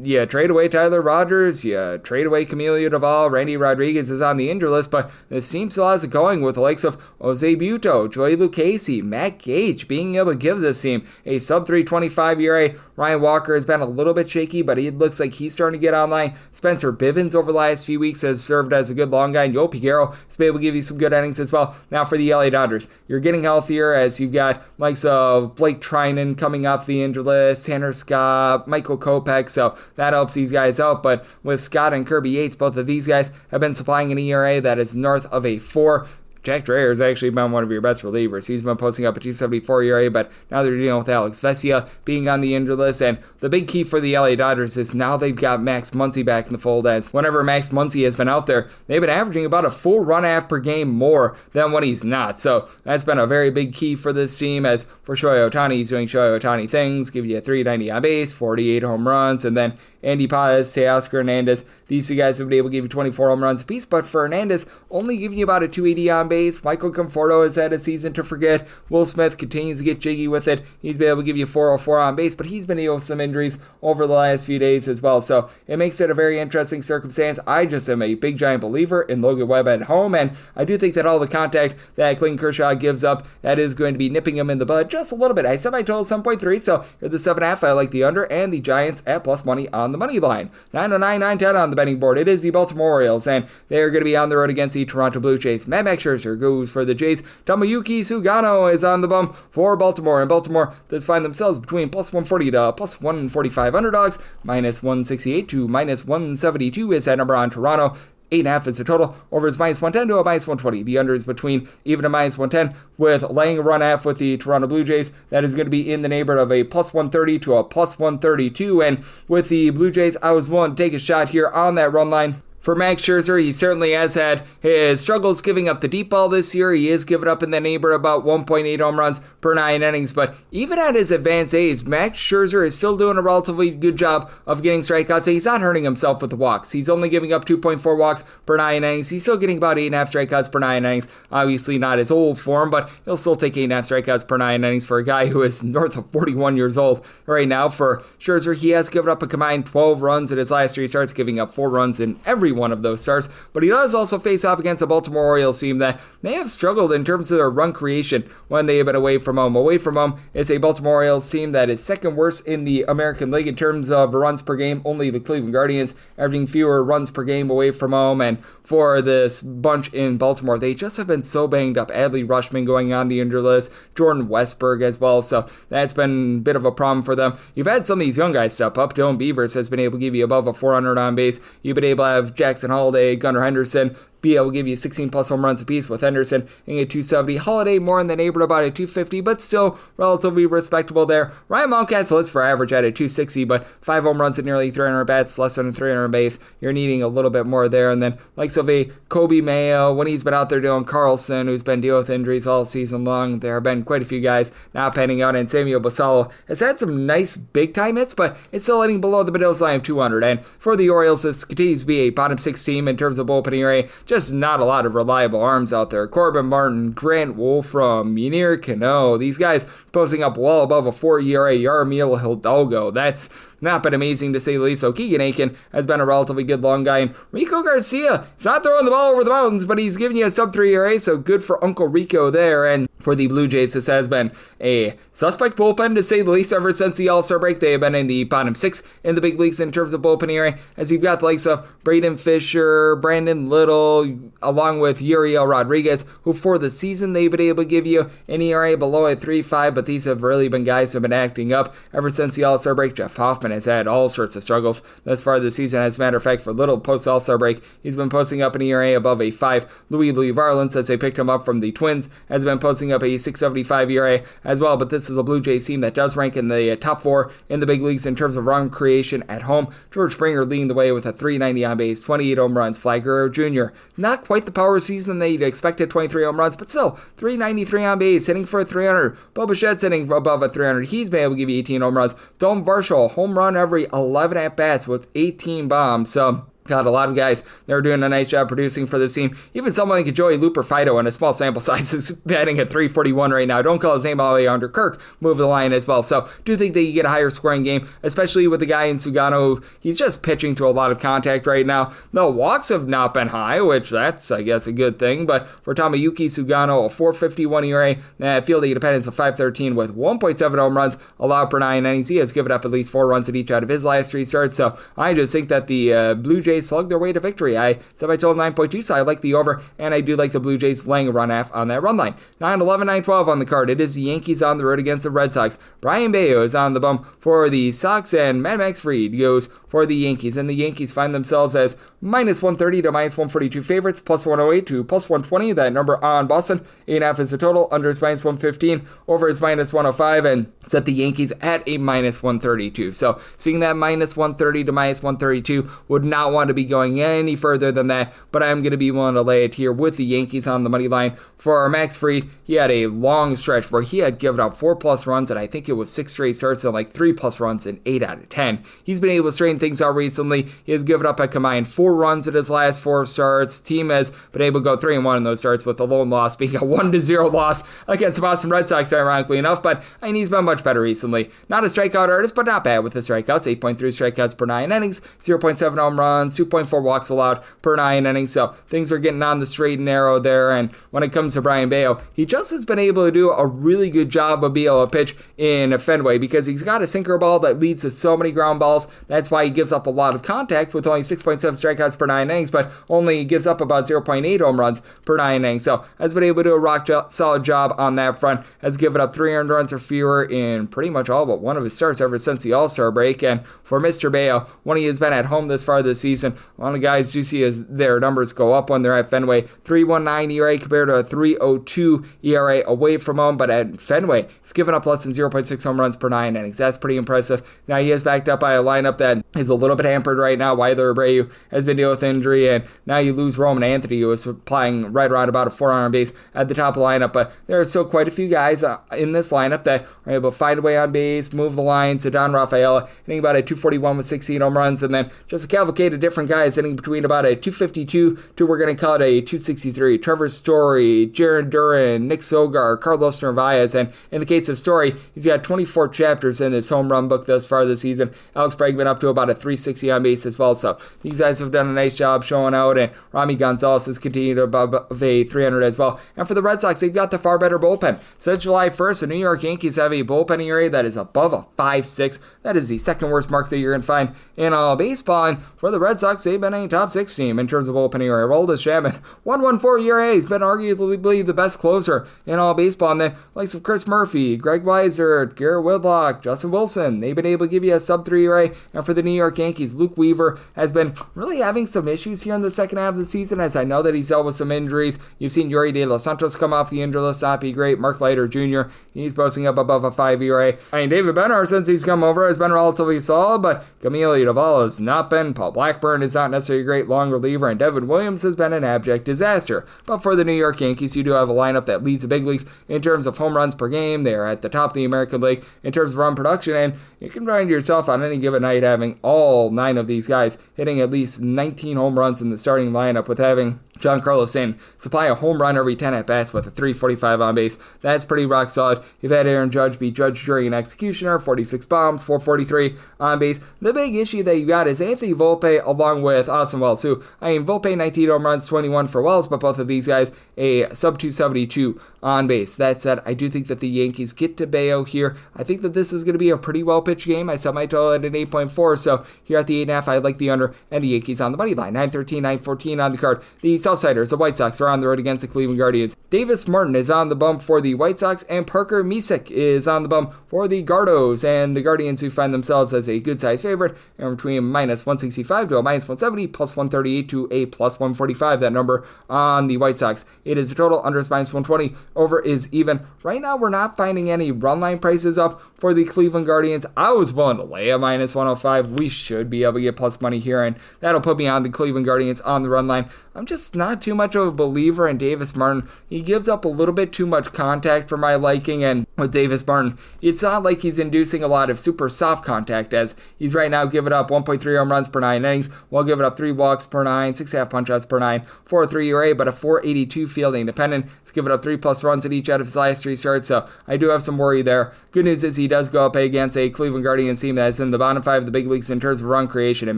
You trade away Tyler Rogers, you trade away Camilo Doval, Randy Rodriguez is on the injured list, but this team still has it going with the likes of Jose Buto, Joey Lucchesi, Matt Gage being able to give this team a sub 325 ERA. Ryan Walker has been a little bit shaky, but he looks like he's starting to get online. Spencer Bivens over the last few weeks has served as a good long guy, and Yoel Piguero has been able to give you some good innings as well. Now for the LA Dodgers, you're getting healthier as you've got likes of Blake Trinan coming off the injured list, Tanner Scott, Michael Kopech, so that helps these guys out. But with Scott and Kirby Yates, both of these guys have been supplying an ERA that is north of a 4. Jack Dreher has actually been one of your best relievers. He's been posting up a 2.74 ERA, but now they're dealing with Alex Vesia being on the injured list. And the big key for the LA Dodgers is now they've got Max Muncy back in the fold. As whenever Max Muncy has been out there, they've been averaging about a full run half per game more than when he's not. So that's been a very big key for this team. As for Shohei Ohtani, he's doing Shohei Ohtani things, giving you a 390 on base, 48 home runs, and then Andy Paz, Teoscar Hernandez, these two guys have been able to give you 24 home runs apiece, but for Hernandez, only giving you about a 280 on base. Michael Conforto has had a season to forget. Will Smith continues to get jiggy with it. He's been able to give you 404 on base, but he's been dealing with some injuries over the last few days as well, so it makes it a very interesting circumstance. I just am a big giant believer in Logan Webb at home, and I do think that all the contact that Clayton Kershaw gives up, that is going to be nipping him in the bud just a little bit. I said my total 7.3, so you're the 7.5. I like the under, and the Giants at plus money on the money line. 909, 910 on the betting board. It is the Baltimore Orioles, and they are going to be on the road against the Toronto Blue Jays. Matt Scherzer goes for the Jays. Tomoyuki Sugano is on the bump for Baltimore, and Baltimore does find themselves between plus 140 to plus 145 underdogs. Minus 168 to minus 172 is that number on Toronto. 8.5 is the total. Over is minus 110 to a minus 120. The under is between even a minus 110 with laying a run half with the Toronto Blue Jays. That is going to be in the neighborhood of a plus 130 to a plus 132. And with the Blue Jays, I was willing to take a shot here on that run line for Max Scherzer. He certainly has had his struggles giving up the deep ball this year. He is giving up in the neighborhood about 1.8 home runs per 9 innings, but even at his advanced age, Max Scherzer is still doing a relatively good job of getting strikeouts, and he's not hurting himself with the walks. He's only giving up 2.4 walks per 9 innings. He's still getting about 8.5 strikeouts per 9 innings. Obviously not his old form, but he'll still take 8.5 strikeouts per 9 innings for a guy who is north of 41 years old right now. For Scherzer, he has given up a combined 12 runs in his last 3 starts, giving up 4 runs in every one of those starts, but he does also face off against a Baltimore Orioles team that they have struggled in terms of their run creation when they have been away from home. Away from home, it's a Baltimore Orioles team that is second worst in the American League in terms of runs per game. Only the Cleveland Guardians averaging fewer runs per game away from home, and for this bunch in Baltimore, they just have been so banged up. Adley Rutschman going on the injured list, Jordan Westberg as well, so that's been a bit of a problem for them. You've had some of these young guys step up. Dylan Beavers has been able to give you above a 400 on base. You've been able to have Jackson Holliday, Gunnar Henderson be able to give you 16 plus home runs apiece, with Henderson hitting a 270. Holiday more in the neighborhood about a 250, but still relatively respectable there. Ryan Mountcastle is for average at a 260, but 5 home runs at nearly 300 bats, less than 300 base. You're needing a little bit more there. And then likes of a Kobe Mayo, when he's been out there doing Carlson, who's been dealing with injuries all season long. There have been quite a few guys not panning out, and Samuel Basallo has had some nice big time hits, but it's still hitting below the Bedell's line of 200. And for the Orioles, this continues to be a bottom 6 team in terms of bullpen ERA. Just not a lot of reliable arms out there. Corbin Martin, Grant Wolfram, Yennier Cano, these guys posting up well above a 4 ERA. Yarmil Hidalgo, that's not been amazing to say the least. So Keegan Aiken has been a relatively good long guy. And Rico Garcia, he's not throwing the ball over the mountains, but he's giving you a sub 3 ERA, so good for Uncle Rico there. And for the Blue Jays, this has been a suspect bullpen to say the least ever since the All-Star break. They have been in the bottom 6 in the big leagues in terms of bullpen ERA, as you've got the likes of Braden Fisher, Brandon Little, along with Uriel Rodriguez, who for the season they've been able to give you an ERA below a 3.5, but these have really been guys who have been acting up ever since the All-Star break. Jeff Hoffman has had all sorts of struggles thus far this season. As a matter of fact, for Little post All-Star break, he's been posting up an ERA above a 5. Louis Varland, as they picked him up from the Twins, has been posting up a 6.75 ERA as well, but this is a Blue Jays team that does rank in the top 4 in the big leagues in terms of run creation at home. George Springer leading the way with a 390 on base, 28 home runs. Vlad Guerrero Jr., not quite the power season they'd expected, 23 home runs, but still 393 on base, hitting for a 300. Bo Bichette's hitting above a 300. He's been able to give you 18 home runs. Dalton Varsho, home run every 11 at-bats with 18 bombs. So got a lot of guys that are doing a nice job producing for this team. Even someone like Joey Looper Fido in a small sample size is batting at 341 right now. Don't call his name all the way under. Kirk move the line as well. So do think that you get a higher scoring game, especially with the guy in Sugano. He's just pitching to a lot of contact right now. The walks have not been high, which that's, I guess, a good thing. But for Tomoyuki Sugano, a 4.51 ERA, fielding independence of 5.13 with 1.7 home runs allowed per 9 innings. He has given up at least 4 runs at each out of his last 3 starts. So I just think that the Blue Jays slug their way to victory. I said I told 9.2, so I like the over, and I do like the Blue Jays laying a run half on that run line. 9-11, 9-12 on the card. It is the Yankees on the road against the Red Sox. Brian Bayo is on the bump for the Sox, and Mad Max Fried goes for the Yankees. And the Yankees find themselves as minus 130 to minus 142 favorites, plus 108 to plus 120. That number on Boston. 8.5 is the total. Under is minus 115. Over is minus 105. And set the Yankees at a minus 132. So seeing that minus 130 to minus 132, would not want to be going any further than that, but I'm going to be willing to lay it here with the Yankees on the money line. For Max Fried, he had a long stretch where he had given up 4 plus runs, and I think it was 6 straight starts and like 3 plus runs in 8 out of 10. He's been able to straighten things out recently. He has given up a combined 4 runs in his last 4 starts. Team has been able to go 3-1 in those starts, with the lone loss being a 1-0 loss against the Boston Red Sox, ironically enough, but I mean, he's been much better recently. Not a strikeout artist, but not bad with the strikeouts. 8.3 strikeouts per 9 innings, 0.7 home runs, 2.4 walks allowed per 9 innings, so things are getting on the straight and narrow there. And when it comes to Brian Bayo, he just has been able to do a really good job of being able to pitch in Fenway, because he's got a sinker ball that leads to so many ground balls. That's why he gives up a lot of contact with only 6.7 strikeouts per 9 innings, but only gives up about 0.8 home runs per 9 innings. So has been able to do a solid job on that front. Has given up 300 runs or fewer in pretty much all but one of his starts ever since the All-Star break. And for Mr. Bayo, when he has been at home this far this season, a lot of guys do see as their numbers go up when they're at Fenway. 3.19 ERA compared to a 3.02 ERA away from home, but at Fenway, he's given up less than 0.6 home runs per 9 innings. That's pretty impressive. Now he is backed up by a lineup that is a little bit hampered right now. Weiler Abreu has been dealing with injury, and now you lose Roman Anthony, who was playing right around about a 4 base at the top of the lineup. But there are still quite a few guys in this lineup that are able to find a way on base, move the line. So Don Rafaela hitting about a 241 with 16 home runs, and then just a cavalcade of different guys hitting between about a 252 to, we're going to call it, a 263. Trevor Story, Jaron Duran, Nick Sogar, Carlos Narvaez, and in the case of Story, he's got 24 chapters in his home run book thus far this season. Alex Bregman up to about a 360 on base as well. So these guys have done a nice job showing out, and Rami Gonzalez has continued above a 300 as well. And for the Red Sox, they've got the far better bullpen. Since July 1st, the New York Yankees have a bullpen ERA that is above a 5.6. That is the second worst mark that you're going to find in all baseball. And for the Red Sox, they've been a top 6 team in terms of bullpen ERA. Roldis Chapman, 1.14 ERA. He's been arguably the best closer in all baseball. And the likes of Chris Murphy, Greg Weiser, Garrett Whitlock, Justin Wilson, they've been able to give you a sub-3 ERA. And for the New York Yankees, Luke Weaver has been really having some issues here in the second half of the season, as I know that he's dealt with some injuries. You've seen Yuri De Los Santos come off the injury list, not be great. Mark Leiter Jr., he's posting up above a 5 ERA. I mean, David Benhart, since he's come over, has been relatively solid, but Camilo Doval has not been. Paul Blackburn is not necessarily a great long reliever, and Devin Williams has been an abject disaster. But for the New York Yankees, you do have a lineup that leads the big leagues in terms of home runs per game. They are at the top of the American League in terms of run production, and you can find yourself on any given night having all 9 of these guys hitting at least 19 home runs in the starting lineup, with having Giancarlo Stanton supply a home run every 10 at-bats with a 345 on base. That's pretty rock solid. You've had Aaron Judge be judge, jury, and executioner, 46 bombs, 443 on base. The big issue that you got is Anthony Volpe along with Austin Wells, who, Volpe 19 home runs, 21 for Wells, but both of these guys a sub-272 on base. That said, I do think that the Yankees get to Bayo here. I think that this is going to be a pretty well-pitched game. I set my total at an 8.4, so here at the 8.5, I like the under, and the Yankees on the money line. 9-13, 9-14 on the card. The Southsiders, the White Sox, are on the road against the Cleveland Guardians. Davis Martin is on the bump for the White Sox, and Parker Misick is on the bump for the Gardos, and the Guardians, who find themselves as a good-sized favorite, and between minus 165 to a minus 170, plus 138 to a plus 145, that number on the White Sox. It is a total, under is minus 120, over is even. Right now, we're not finding any run line prices up for the Cleveland Guardians. I was willing to lay a minus 105. We should be able to get plus money here, and that'll put me on the Cleveland Guardians on the run line. I'm just not too much of a believer in Davis Martin. He gives up a little bit too much contact for my liking, and with Davis Martin, it's not like he's inducing a lot of super soft contact, as he's right now giving up 1.3 home runs per 9 innings, while giving up 3 walks per 9, 6.5 punch-outs per 9, 4.3 ERA, but a 4.82 fielding dependent. He's given up 3+ runs at each out of his last 3 starts, so I do have some worry there. Good news is he does go up against a Cleveland Guardians team that is in the bottom 5 of the big leagues in terms of run creation, and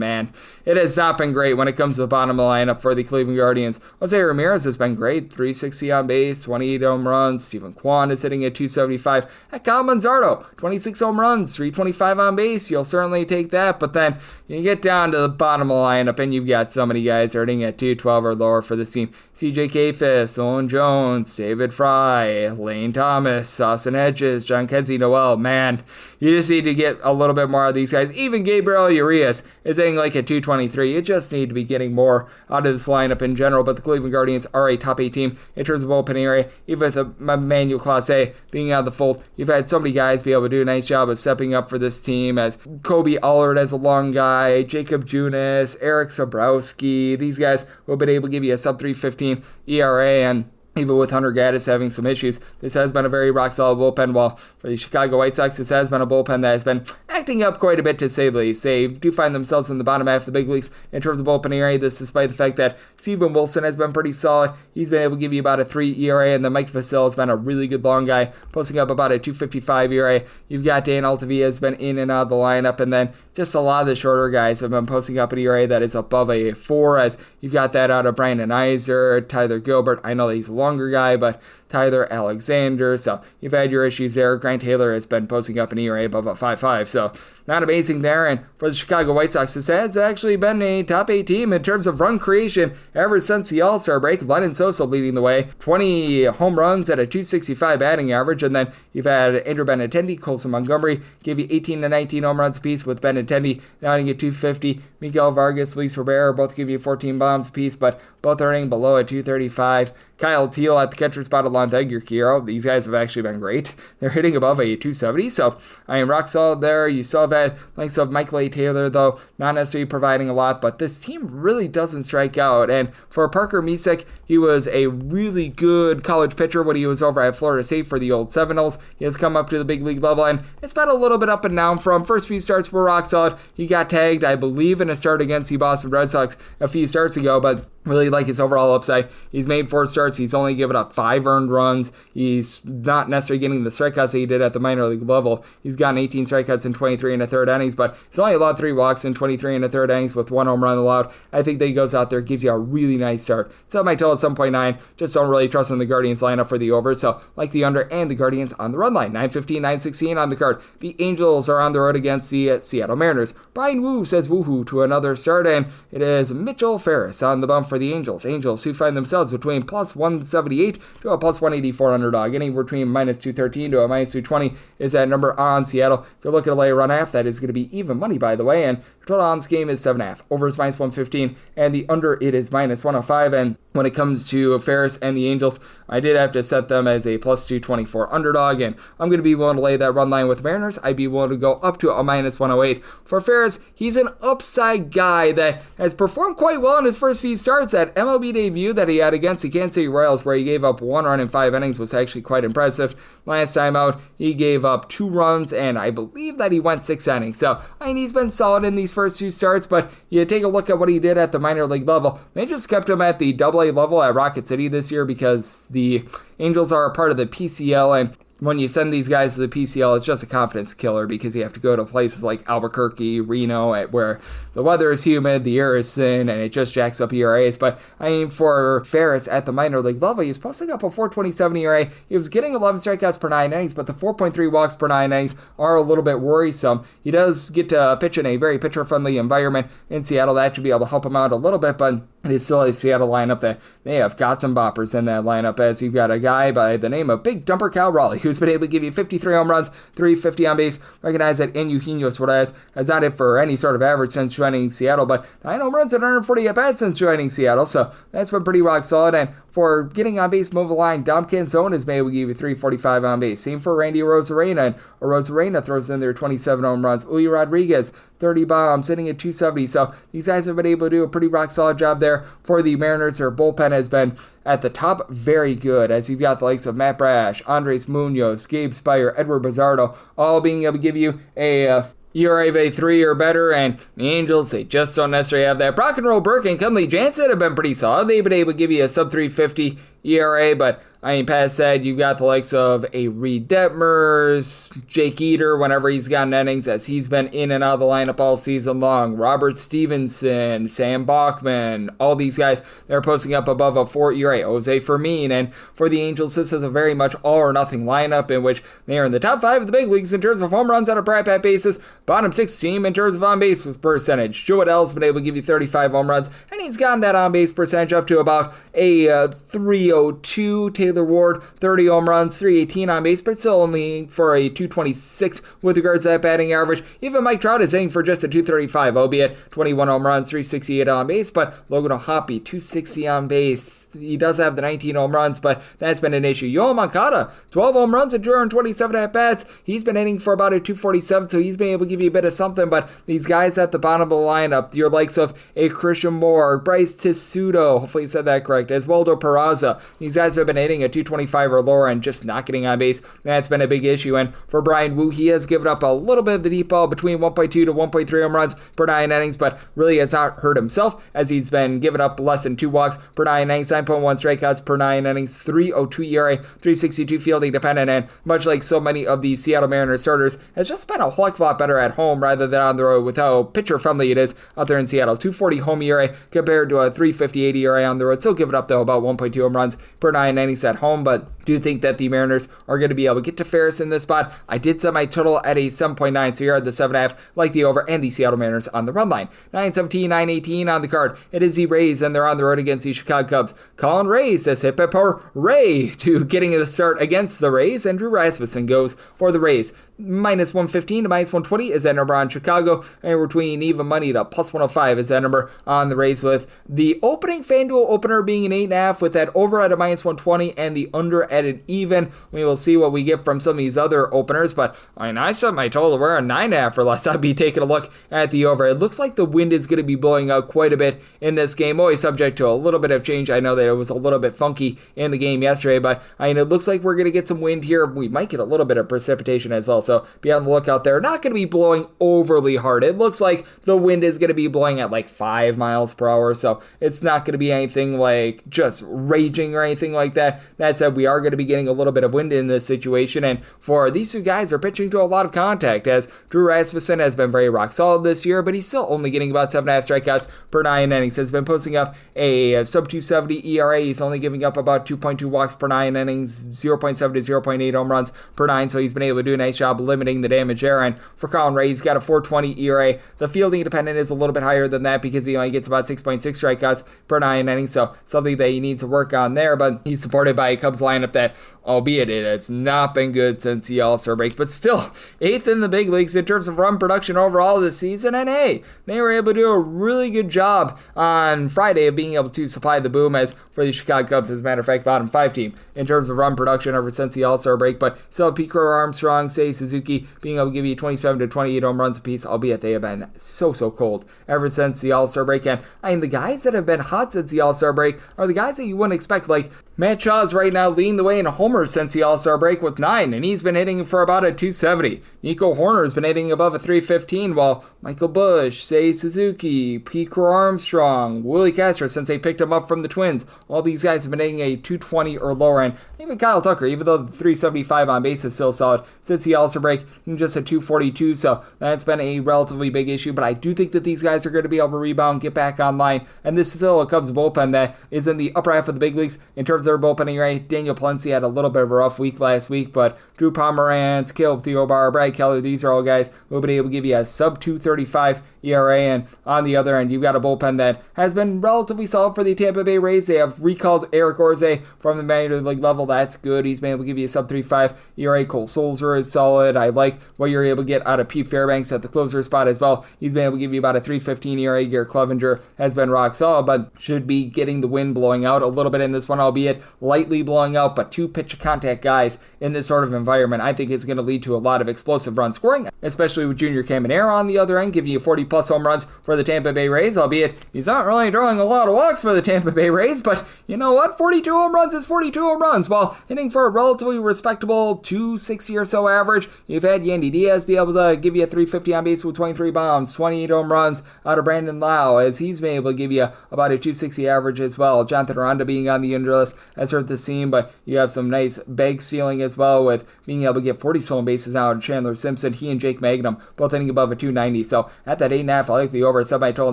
man, it has not been great when it comes to the bottom of the lineup for the Cleveland Guardians. Jose Ramirez has been great, 360 on base, 28 home runs. Stephen Kwan is hitting at 275. At Kyle Manzardo, 26 home runs, 325 on base. You'll certainly take that, but then you get down to the bottom of the lineup, and you've got so many guys hitting at 212 or lower for this team. CJ Kayfus, Owen Jones, David Fry, Lane Thomas, Austin Hedges, John Kenzie Noel. Man, you just need to get a little bit more of these guys. Even Gabriel Urias is hitting like at 223. You just need to be getting more out of this lineup in general, but the Cleveland Guardians are a top 8 team in terms of bullpen area. Even with Emmanuel Clase being out of the fold, you've had so many guys be able to do a nice job of stepping up for this team, as Kobe Allard as a long guy, Jacob Junis, Eric Sabrowski. These guys who have been able to give you a sub-315 ERA, and even with Hunter Gaddis having some issues, this has been a very rock-solid bullpen, while for the Chicago White Sox, this has been a bullpen that has been acting up quite a bit, to say the least. They do find themselves in the bottom half of the big leagues in terms of bullpen ERA, this despite the fact that Steven Wilson has been pretty solid. He's been able to give you about a 3 ERA, and then Mike Vasil has been a really good long guy, posting up about a 255 ERA. You've got Dan Altavilla has been in and out of the lineup, and then just a lot of the shorter guys have been posting up an ERA that is above a 4, as you've got that out of Brandon Iser, Tyler Gilbert. I know that he's a longer guy, but Tyler Alexander. So you've had your issues there. Grant Taylor has been posting up an ERA above a 5.5. So not amazing there. And for the Chicago White Sox, this has actually been a top 8 team in terms of run creation ever since the All-Star break. Lennon Sosa leading the way. 20 home runs at a 265 batting average. And then you've had Andrew Benintendi, Colson Montgomery give you 18 to 19 home runs apiece, with Benintendi now hitting at 250. Miguel Vargas, Luis Rivera both give you 14 bombs apiece, but both earning below a 235. Kyle Teal at the catcher spot along with Edgar Quiro. These guys have actually been great. They're hitting above a 270, so I am rock solid there. You still have had likes of Michael A. Taylor, though not necessarily providing a lot, but this team really doesn't strike out. And for Parker Misick, he was a really good college pitcher when he was over at Florida State for the old Seminoles. He has come up to the big league level, and it's been a little bit up and down from first few starts were rock solid. He got tagged, I believe, in a start against the Boston Red Sox a few starts ago, but really like his overall upside. He's made 4 starts. He's only given up 5 earned runs. He's not necessarily getting the strikeouts that he did at the minor league level. He's gotten 18 strikeouts in 23 and a third innings, but he's only allowed 3 walks in 23 and a third innings with 1 home run allowed. I think that he goes out there, gives you a really nice start. Set my total at 7.9. Just don't really trust in the Guardians lineup for the over, so like the under and the Guardians on the run line. 9:15, 9:16 on the card. The Angels are on the road against the Seattle Mariners. Brian Wu says woohoo to another start, and it is Mitchell Ferris on the bump for the Angels. Angels who find themselves between plus 178 to a plus 184 underdog. Anywhere between minus 213 to a minus 220 is that number on Seattle. If you're looking to lay a run half, that is going to be even money, by the way, and total on this game is 7.5. Over is minus 115, and the under it is minus 105. And when it comes to Ferris and the Angels, I did have to set them as a plus 224 underdog, and I'm going to be willing to lay that run line with Mariners. I'd be willing to go up to a minus 108. For Ferris, he's an upside guy that has performed quite well in his first few starts. That MLB debut that he had against the Kansas City Royals, where he gave up 1 run in 5 innings, was actually quite impressive. Last time out, he gave up 2 runs, and I believe that he went 6 innings. So, I mean, he's been solid in these first 2 starts, but you take a look at what he did at the minor league level. They just kept him at the AA level at Rocket City this year because the Angels are a part of the PCL, and when you send these guys to the PCL, it's just a confidence killer because you have to go to places like Albuquerque, Reno, where the weather is humid, the air is thin, and it just jacks up ERAs. But, I mean, for Ferris at the minor league level, he's posting up a 4.27 ERA. He was getting 11 strikeouts per 9 innings, but the 4.3 walks per 9 innings are a little bit worrisome. He does get to pitch in a very pitcher-friendly environment in Seattle. That should be able to help him out a little bit, but it is still a Seattle lineup that they have got some boppers in that lineup, as you've got a guy by the name of Big Dumper Cal Raleigh, who's been able to give you 53 home runs, 350 on base. Recognize that Eugenio Suarez has not hit for any sort of average since joining Seattle, but 9 home runs and 140 at-bats since joining Seattle, so that's been pretty rock solid. And for getting on base, move the line, Dom Canzone has been able to give you 345 on base. Same for Randy Arozarena, and Arozarena throws in their 27 home runs. Julio Rodriguez, 30 bombs, hitting at 270. So these guys have been able to do a pretty rock solid job there for the Mariners. Their bullpen has been at the top very good, as you've got the likes of Matt Brash, Andres Munoz, Gabe Spire, Edward Bizardo, all being able to give you a ERA of a 3 or better, and the Angels, they just don't necessarily have that. Brock and Roll Burke and Kenley Jansen have been pretty solid. They've been able to give you a sub 350 ERA, but I mean, past that, you've got the likes of a Reed Detmers, Jake Eater, whenever he's gotten innings, as he's been in and out of the lineup all season long. Robert Stevenson, Sam Bachman, all these guys, they're posting up above a 4 ERA. Jose Fermin, and for the Angels, this is a very much all or nothing lineup in which they are in the top 5 of the big leagues in terms of home runs on a per-at-bat basis, bottom 6 team in terms of on-base percentage. Joe Adell's been able to give you 35 home runs, and he's gotten that on-base percentage up to about a 302. Taylor Ward, 30 home runs, 318 on base, but still only for a 226 with regards to that batting average. Even Mike Trout is hitting for just a 235, albeit 21 home runs, 368 on base, but Logan O'Hoppe, 260 on base. He does have the 19 home runs, but that's been an issue. Yoel Moncada, 12 home runs and 227 at-bats. He's been hitting for about a 247, so he's been able to give you a bit of something, but these guys at the bottom of the lineup, your likes of a Christian Moore, Bryce Tisudo, hopefully you said that correct, Oswaldo Peraza, these guys have been hitting a 225 or lower and just not getting on base. That's been a big issue. And for Brian Wu, he has given up a little bit of the deep ball, between 1.2 to 1.3 home runs per 9 innings, but really has not hurt himself, as he's been giving up less than 2 walks per 9 innings, 9.1 strikeouts per 9 innings, 302 ERA, 362 fielding dependent, and much like so many of the Seattle Mariners starters, has just been a whole heck of a lot better at home rather than on the road with how pitcher friendly it is out there in Seattle. 240 home ERA compared to a 358 ERA on the road. Still giving up though about 1.2 home runs per 9 innings at home, but do think that the Mariners are going to be able to get to Ferris in this spot. I did set my total at a 7.9, so you're at the 7.5, like the over, and the Seattle Mariners on the run line. 9:17, 9:18 on the card. It is the Rays, and they're on the road against the Chicago Cubs. Colin Ray says hip hip hooray to getting the start against the Rays, and Drew Rasmussen goes for the Rays. Minus 115 to minus 120 is that number on Chicago, and between even money to plus 105 is that number on the Rays, with the opening FanDuel opener being an 8.5, with that over at a minus 120 and the under at an even. We will see what we get from some of these other openers, but I set my total. We're a 9.5 or less. I'll be taking a look at the over. It looks like the wind is going to be blowing out quite a bit in this game, always subject to a little bit of change. I know that it was a little bit funky in the game yesterday, but it looks like we're going to get some wind here. We might get a little bit of precipitation as well, so be on the lookout there. Not going to be blowing overly hard. It looks like the wind is going to be blowing at like 5 miles per hour, so it's not going to be anything like just raging or anything like that. That said, we are going to be getting a little bit of wind in this situation, and for these two guys are pitching to a lot of contact, as Drew Rasmussen has been very rock solid this year, but he's still only getting about 7.5 strikeouts per 9 innings. Has been posting up a sub 270 ERA. He's only giving up about 2.2 walks per 9 innings, 0.7 to 0.8 home runs per 9, so he's been able to do a nice job limiting the damage there. And for Colin Ray, he's got a 4.20 ERA. The fielding dependent is a little bit higher than that because he only gets about 6.6 strikeouts per 9 innings, so something that he needs to work on there. But he's supported by a Cubs lineup that, albeit it has not been good since the All-Star break, but still 8th in the big leagues in terms of run production overall this season. And hey, they were able to do a really good job on Friday of being able to supply the boom, as for the Chicago Cubs, as a matter of fact, bottom 5 team in terms of run production ever since the All-Star break. But still, Pico, Armstrong, Seiya Suzuki being able to give you 27 to 28 home runs apiece, albeit they have been so cold ever since the All-Star break. And the guys that have been hot since the All-Star break are the guys that you wouldn't expect. Like Matt Shaw's right now leading the way in homers since the All-Star break with 9, and he's been hitting for about a 270. Nico Horner's been hitting above a 315, while Michael Busch, Seiya Suzuki, Pico Armstrong, Willie Castro, since they picked him up from the Twins, all these guys have been hitting a 220 or lower. And even Kyle Tucker, even though the 375 on base is still solid since the All-Star break, just a 242, so that's been a relatively big issue. But I do think that these guys are going to be able to rebound, get back online, and this is still a Cubs bullpen that is in the upper half of the big leagues in terms of their bullpen ERA. Daniel Palencia had a little bit of a rough week last week, but Drew Pomeranz, Caleb Theobar, Brad Keller, these are all guys who have been able to give you a sub 235 ERA. And on the other end, you've got a bullpen that has been relatively solid for the Tampa Bay Rays. They have recalled Eric Orze from the major league level. That's good. He's been able to give you a sub 3.5 ERA. Cole Sulzer is solid. I like what you're able to get out of Pete Fairbanks at the closer spot as well. He's been able to give you about a 3.15 ERA. Garrett Clevenger has been rock solid, but should be getting the wind blowing out a little bit in this one, albeit lightly blowing out. But two pitch contact guys in this sort of environment, I think it's going to lead to a lot of explosive run scoring, especially with Junior Caminero on the other end, giving you 40 plus home runs for the Tampa Bay Rays, albeit he's not really drawing a lot of walks for the Tampa Bay Rays, but you know what? 42 home runs is 42 home runs, while hitting for a relatively respectable 260 or so average. You've had Yandy Diaz be able to give you a 350 on base with 23 bombs, 28 home runs out of Brandon Lau, as he's been able to give you about a 260 average as well. Jonathan Aranda being on the injured list has hurt the seam, but you have some nice bag stealing as well, with being able to get 40 stolen bases now out of Chandler Simpson. He and Jake Magnum both hitting above a 290, so at that 8.5, I like the over at semi-total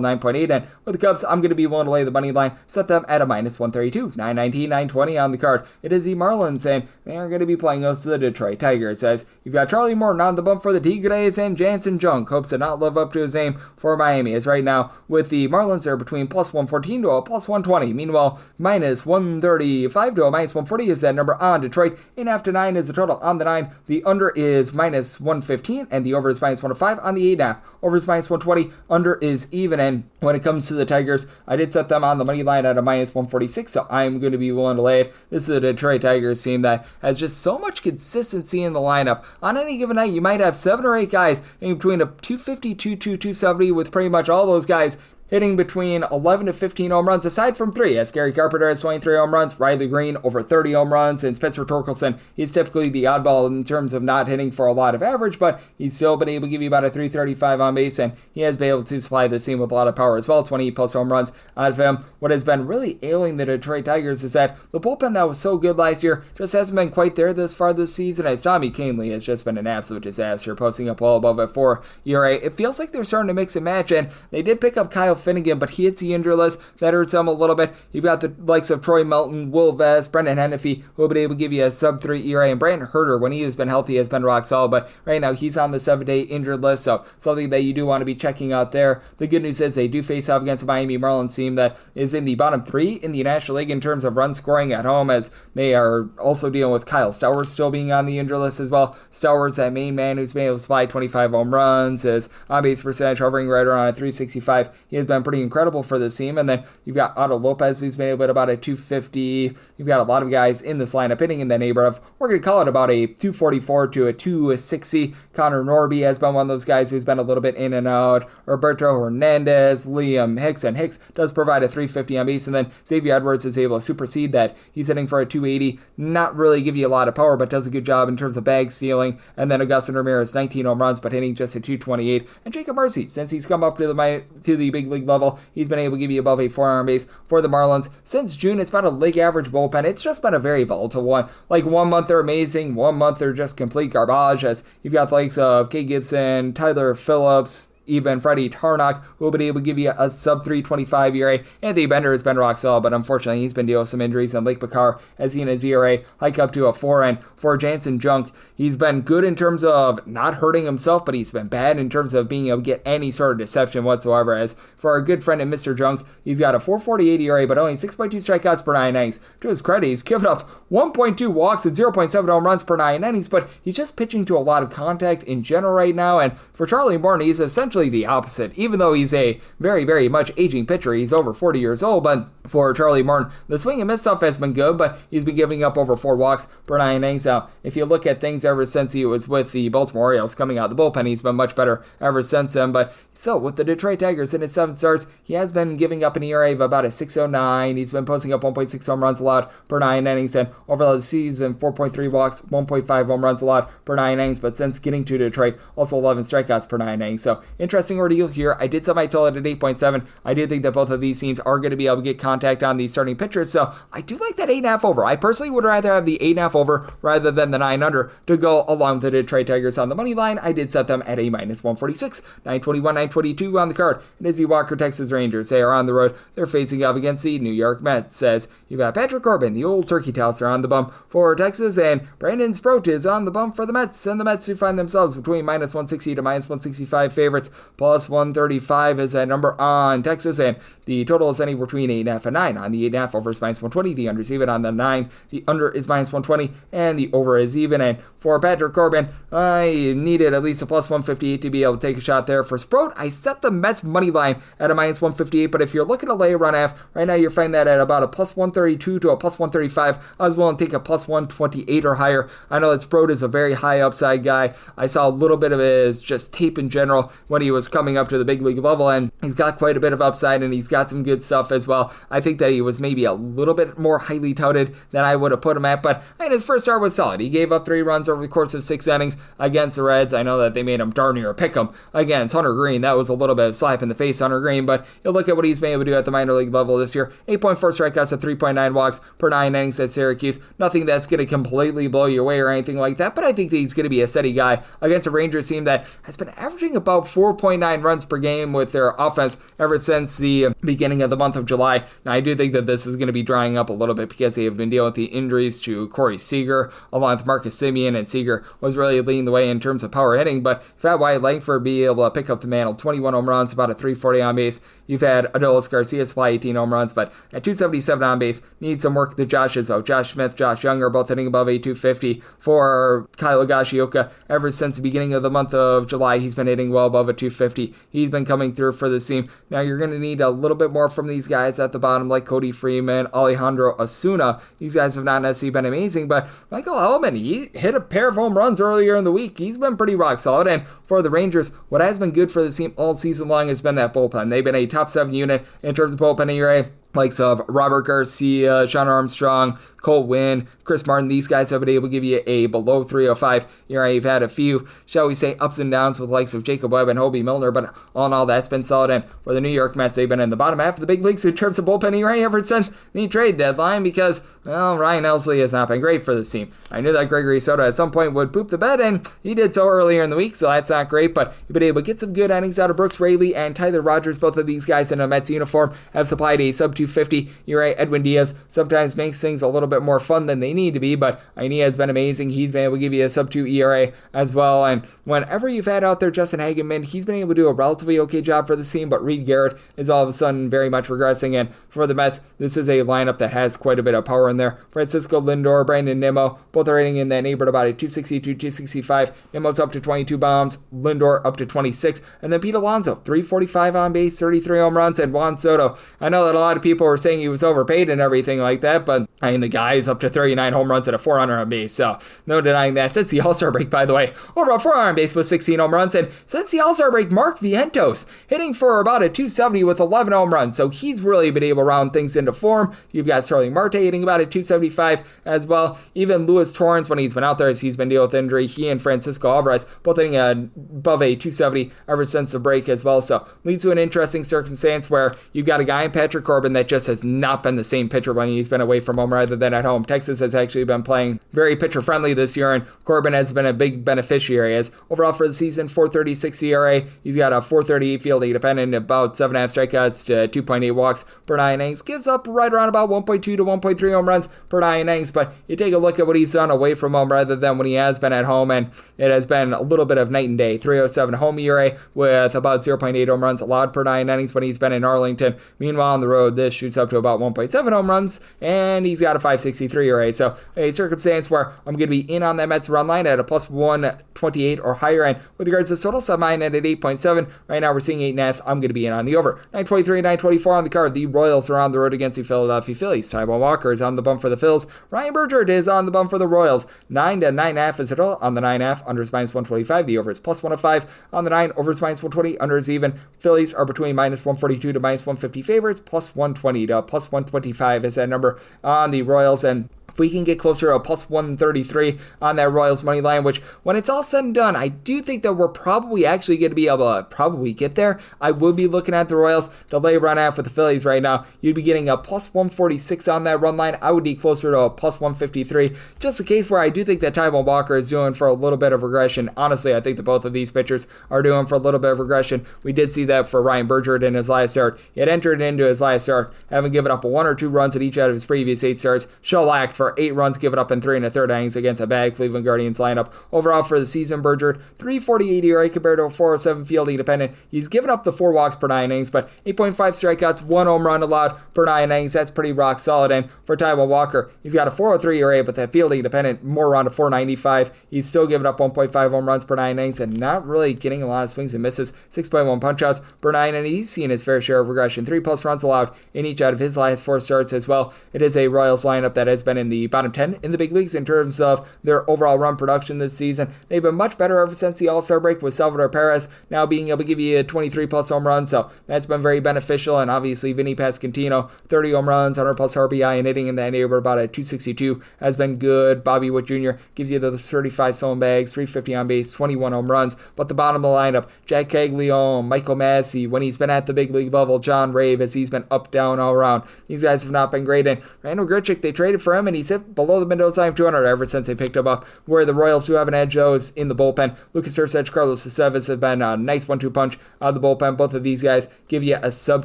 9.8, and with the Cubs, I'm going to be willing to lay the money line, set them at a minus 132, 919, 920 on the card. It is the Marlins, and they are going to be playing us the Detroit Tigers, as you've got Charlie Morton on the bump for the Tigres, and Jansen Junk hopes to not live up to his name for Miami, as right now, with the Marlins, they're between plus 114 to a plus 120. Meanwhile, minus 135 to a minus 140 is that number on Detroit. 8.5 to 9 is the total on the 9. The under is minus 115, and the over is minus 105 on the 8.5. Over is minus 120, under is even. And when it comes to the Tigers, I did set them on the money line at a minus 146, so I'm going to be willing to lay it. This is a Detroit Tigers team that has just so much consistency in the lineup. On any given night, you might have 7 or 8 guys in between a 250, 270, with pretty much all those guys hitting between 11 to 15 home runs, aside from 3, as Gary Carpenter has 23 home runs, Riley Green over 30 home runs, and Spencer Torkelson, he's typically the oddball in terms of not hitting for a lot of average, but he's still been able to give you about a 335 on base, and he has been able to supply the team with a lot of power as well, 28 plus home runs out of him. What has been really ailing the Detroit Tigers is that the bullpen that was so good last year just hasn't been quite there this far this season, as Tommy Kahnle has just been an absolute disaster, posting up well above a 4 ERA. It feels like they're starting to mix and match, and they did pick up Kyle Finnegan, but he hits the injury list. That hurts them a little bit. You've got the likes of Troy Melton, Will Vest, Brendan Hennefy, who have been able to give you a sub-3 ERA, and Brandon Herter, when he has been healthy, has been rock solid, but right now he's on the 7-day injured list, so something that you do want to be checking out there. The good news is they do face off against a Miami Marlins team that is in the bottom 3 in the National League in terms of run scoring at home, as they are also dealing with Kyle Stowers still being on the injured list as well. Stowers, that main man who's been able to supply 25 home runs, his on-base percentage hovering right around a 365. He has has been pretty incredible for this team. And then you've got Otto Lopez, who's been able to hit about a 250. You've got a lot of guys in this lineup hitting in the neighborhood of, we're going to call it about a 244 to a 260. Connor Norby has been one of those guys who's been a little bit in and out. Roberto Hernandez, Liam Hicks, and Hicks does provide a 350 on base. And then Xavier Edwards is able to supersede that. He's hitting for a 280. Not really give you a lot of power, but does a good job in terms of bag stealing. And then Augustin Ramirez, 19 home runs, but hitting just a 228. And Jacob Mercy, since he's come up to the big league level, he's been able to give you above a 4 on base for the Marlins. Since June, it's about a league average bullpen. It's just been a very volatile one. Like 1 month they're amazing, 1 month they're just complete garbage, as you've got the likes of Kay Gibson, Tyler Phillips, even Freddie Tarnock, who will be able to give you a sub-3.25 ERA. Anthony Bender has been rock solid, but unfortunately he's been dealing with some injuries, and Lake Bakar has seen his ERA hike up to a 4. And for Jansen Junk, he's been good in terms of not hurting himself, but he's been bad in terms of being able to get any sort of deception whatsoever. As for our good friend and Mr. Junk, he's got a 4.48 ERA, but only 6.2 strikeouts per 9 innings. To his credit, he's given up 1.2 walks and 0.7 home runs per 9 innings, but he's just pitching to a lot of contact in general right now. And for Charlie Morton, he's essentially the opposite. Even though he's a very, very much aging pitcher, he's over 40 years old, but for Charlie Morton, the swing and miss stuff has been good, but he's been giving up over 4 walks per 9 innings. Now, if you look at things ever since he was with the Baltimore Orioles coming out of the bullpen, he's been much better ever since then. But so, with the Detroit Tigers in his 7 starts, he has been giving up an ERA of about a 6.09. He's been posting up 1.6 home runs allowed per 9 innings, and over the season, 4.3 walks, 1.5 home runs allowed per 9 innings. But since getting to Detroit, also 11 strikeouts per 9 innings. So, interesting ordeal here. I did set my total at 8.7. I do think that both of these teams are going to be able to get contact on the starting pitchers, so I do like that 8.5 over. I personally would rather have the 8.5 over rather than the 9 under to go along with the Detroit Tigers on the money line. I did set them at a -146, 921, 922 on the card. And Izzy Walker, Texas Rangers, they are on the road. They're facing off against the New York Mets. Says you've got Patrick Corbin, the old turkey tosser, on the bump for Texas, and Brandon Sproat is on the bump for the Mets. And the Mets do find themselves between -160 to -165 favorites, plus 135 is that number on Texas, and the total is anywhere between 8.5 and 9. On the 8.5, over is -120, the under is even. On the 9, the under is -120, and the over is even. And for Patrick Corbin, I needed at least a plus 158 to be able to take a shot there. For Sproat, I set the Mets money line at a -158, but if you're looking to lay a run half, right now you're finding that at about a plus 132 to a plus 135. I was willing to take a plus 128 or higher. I know that Sproat is a very high upside guy. I saw a little bit of his just tape in general when he was coming up to the big league level, and he's got quite a bit of upside, and he's got some good stuff as well. I think that he was maybe a little bit more highly touted than I would have put him at, but his first start was solid. He gave up 3 runs over the course of 6 innings against the Reds. I know that they made him darn near pick him against Hunter Green. That was a little bit of a slap in the face, Hunter Green, but you look at what he's been able to do at the minor league level this year. 8.4 strikeouts at 3.9 walks per 9 innings at Syracuse. Nothing that's going to completely blow you away or anything like that, but I think that he's going to be a steady guy against a Rangers team that has been averaging about 4.9 runs per game with their offense ever since the beginning of the month of July. Now, I do think that this is going to be drying up a little bit because they have been dealing with the injuries to Corey Seager along with Marcus Semien, and Seager was really leading the way in terms of power hitting, but you've had Wyatt Langford be able to pick up the mantle. 21 home runs, about a 340 on base. You've had Adolis Garcia supply 18 home runs, but at 277 on base, needs some work. The Joshes, though. Josh Smith, Josh Young are both hitting above a 250. For Kyle Higashioka, ever since the beginning of the month of July, he's been hitting well above a 250. He's been coming through for the team. Now, you're going to need a little bit more from these guys at the bottom, like Cody Freeman, Alejandro Osuna. These guys have not necessarily been amazing, but Michael Hellman, he hit a pair of home runs earlier in the week. He's been pretty rock solid, and for the Rangers, what has been good for the team all season long has been that bullpen. They've been a top 7 unit in terms of bullpen ERA. Likes of Robert Garcia, Sean Armstrong, Cole Winn, Chris Martin. These guys have been able to give you a below 305 ERA. You've had a few, shall we say, ups and downs with likes of Jacob Webb and Hobie Milner, but all in all, that's been solid. And for the New York Mets, they've been in the bottom half of the big leagues in terms of bullpen ERA ever since the trade deadline because, well, Ryan Helsley has not been great for this team. I knew that Gregory Soto at some point would poop the bed, and he did so earlier in the week, so that's not great, but you've been able to get some good innings out of Brooks Raley and Tyler Rogers. Both of these guys in a Mets uniform have supplied a sub-2 250 ERA. Edwin Diaz sometimes makes things a little bit more fun than they need to be, but Aina has been amazing. He's been able to give you a sub-2 ERA as well, and whenever you've had out there Justin Hageman, he's been able to do a relatively okay job for the team, but Reed Garrett is all of a sudden very much regressing, and for the Mets, this is a lineup that has quite a bit of power in there. Francisco Lindor, Brandon Nimmo, both are hitting in that neighborhood about a 262, 265. Nimmo's up to 22 bombs, Lindor up to 26, and then Pete Alonso, 345 on base, 33 home runs, and Juan Soto. I know that a lot of people were saying he was overpaid and everything like that, but I mean, the guy is up to 39 home runs and a 400 on base, so no denying that. Since the All-Star break, by the way, over a 400 on base with 16 home runs, and since the All-Star break, Mark Vientos hitting for about a 270 with 11 home runs, so he's really been able to round things into form. You've got Starling Marte hitting about a 275 as well. Even Luis Torrens, when he's been out there as he's been dealing with injury, he and Francisco Alvarez both hitting above a 270 ever since the break as well, so leads to an interesting circumstance where you've got a guy in Patrick Corbin that just has not been the same pitcher when he's been away from home rather than at home. Texas has actually been playing very pitcher friendly this year, and Corbin has been a big beneficiary as overall for the season, 4.36 ERA. He's got a 4.38 fielding dependent, about 7.5 strikeouts to 2.8 walks per 9 innings. Gives up right around about 1.2 to 1.3 home runs per 9 innings, but you take a look at what he's done away from home rather than when he has been at home, and it has been a little bit of night and day. 3.07 home ERA with about 0.8 home runs allowed per 9 innings when he's been in Arlington. Meanwhile, on the road, this shoots up to about 1.7 home runs, and he's got a 5.63 ERA. So a circumstance where I'm going to be in on that Mets run line at a plus 128 or higher. And with regards to total, so mine at 8.7. Right now, we're seeing 8.5. I'm going to be in on the over. 9.23, 9.24 on the card. The Royals are on the road against the Philadelphia Phillies. Taijuan Walker is on the bump for the Phils. Ryan Bergert is on the bump for the Royals. 9 to 9.5 is total on the 9.5. Under is minus 125. The over is plus 105 on the 9. Over is minus 120. Under is even. Phillies are between minus 142 to minus 150 favorites. Plus 120 to plus 125 is that number on the Royals. And if we can get closer to a plus 133 on that Royals money line, which when it's all said and done, I do think that we're probably actually going to be able to probably get there. I would be looking at the Royals to lay run out for the Phillies right now. You'd be getting a plus 146 on that run line. I would be closer to a plus 153. Just a case where I do think that Taijuan Walker is doing for a little bit of regression. Honestly, I think that both of these pitchers are doing for a little bit of regression. We did see that for Ryan Bergert in his last start. He had entered into his last start, having given up 1 or 2 runs at each out of his previous 8 starts. Shellacked for 8 runs given up in 3 1/3 innings against a bad Cleveland Guardians lineup. Overall for the season, Bergert, 3.48 ERA compared to a 4.07 fielding dependent. He's given up the 4 walks per 9 innings, but 8.5 strikeouts, 1 home run allowed per 9 innings. That's pretty rock solid. And for Taijuan Walker, he's got a 4.03 ERA, but that fielding dependent, more around a 4.95. He's still giving up 1.5 home runs per 9 innings and not really getting a lot of swings and misses. 6.1 punch-outs per 9, and he's seen his fair share of regression. 3+ runs allowed in each out of his last 4 starts as well. It is a Royals lineup that has been in the bottom 10 in the big leagues in terms of their overall run production this season. They've been much better ever since the All-Star break, with Salvador Perez now being able to give you a 23+ home runs, so that's been very beneficial. And obviously Vinny Pasquantino, 30 home runs, 100+ RBI, and hitting in that neighborhood about a 262 has been good. Bobby Witt Jr. gives you the 35 stolen bags, 350 on base, 21 home runs. But the bottom of the lineup, Jack Caglione, Michael Massey, when he's been at the big league level, John Rave, as he's been up, down, all around. These guys have not been great. And Randall Grichuk, they traded for him, and he's hit below the Mendoza line of 200 ever since they picked him up. Where the Royals do have an edge, though, is in the bullpen. Lucas Erceg, Carlos Aceves have been a nice 1-2 punch out of the bullpen. Both of these guys give you a sub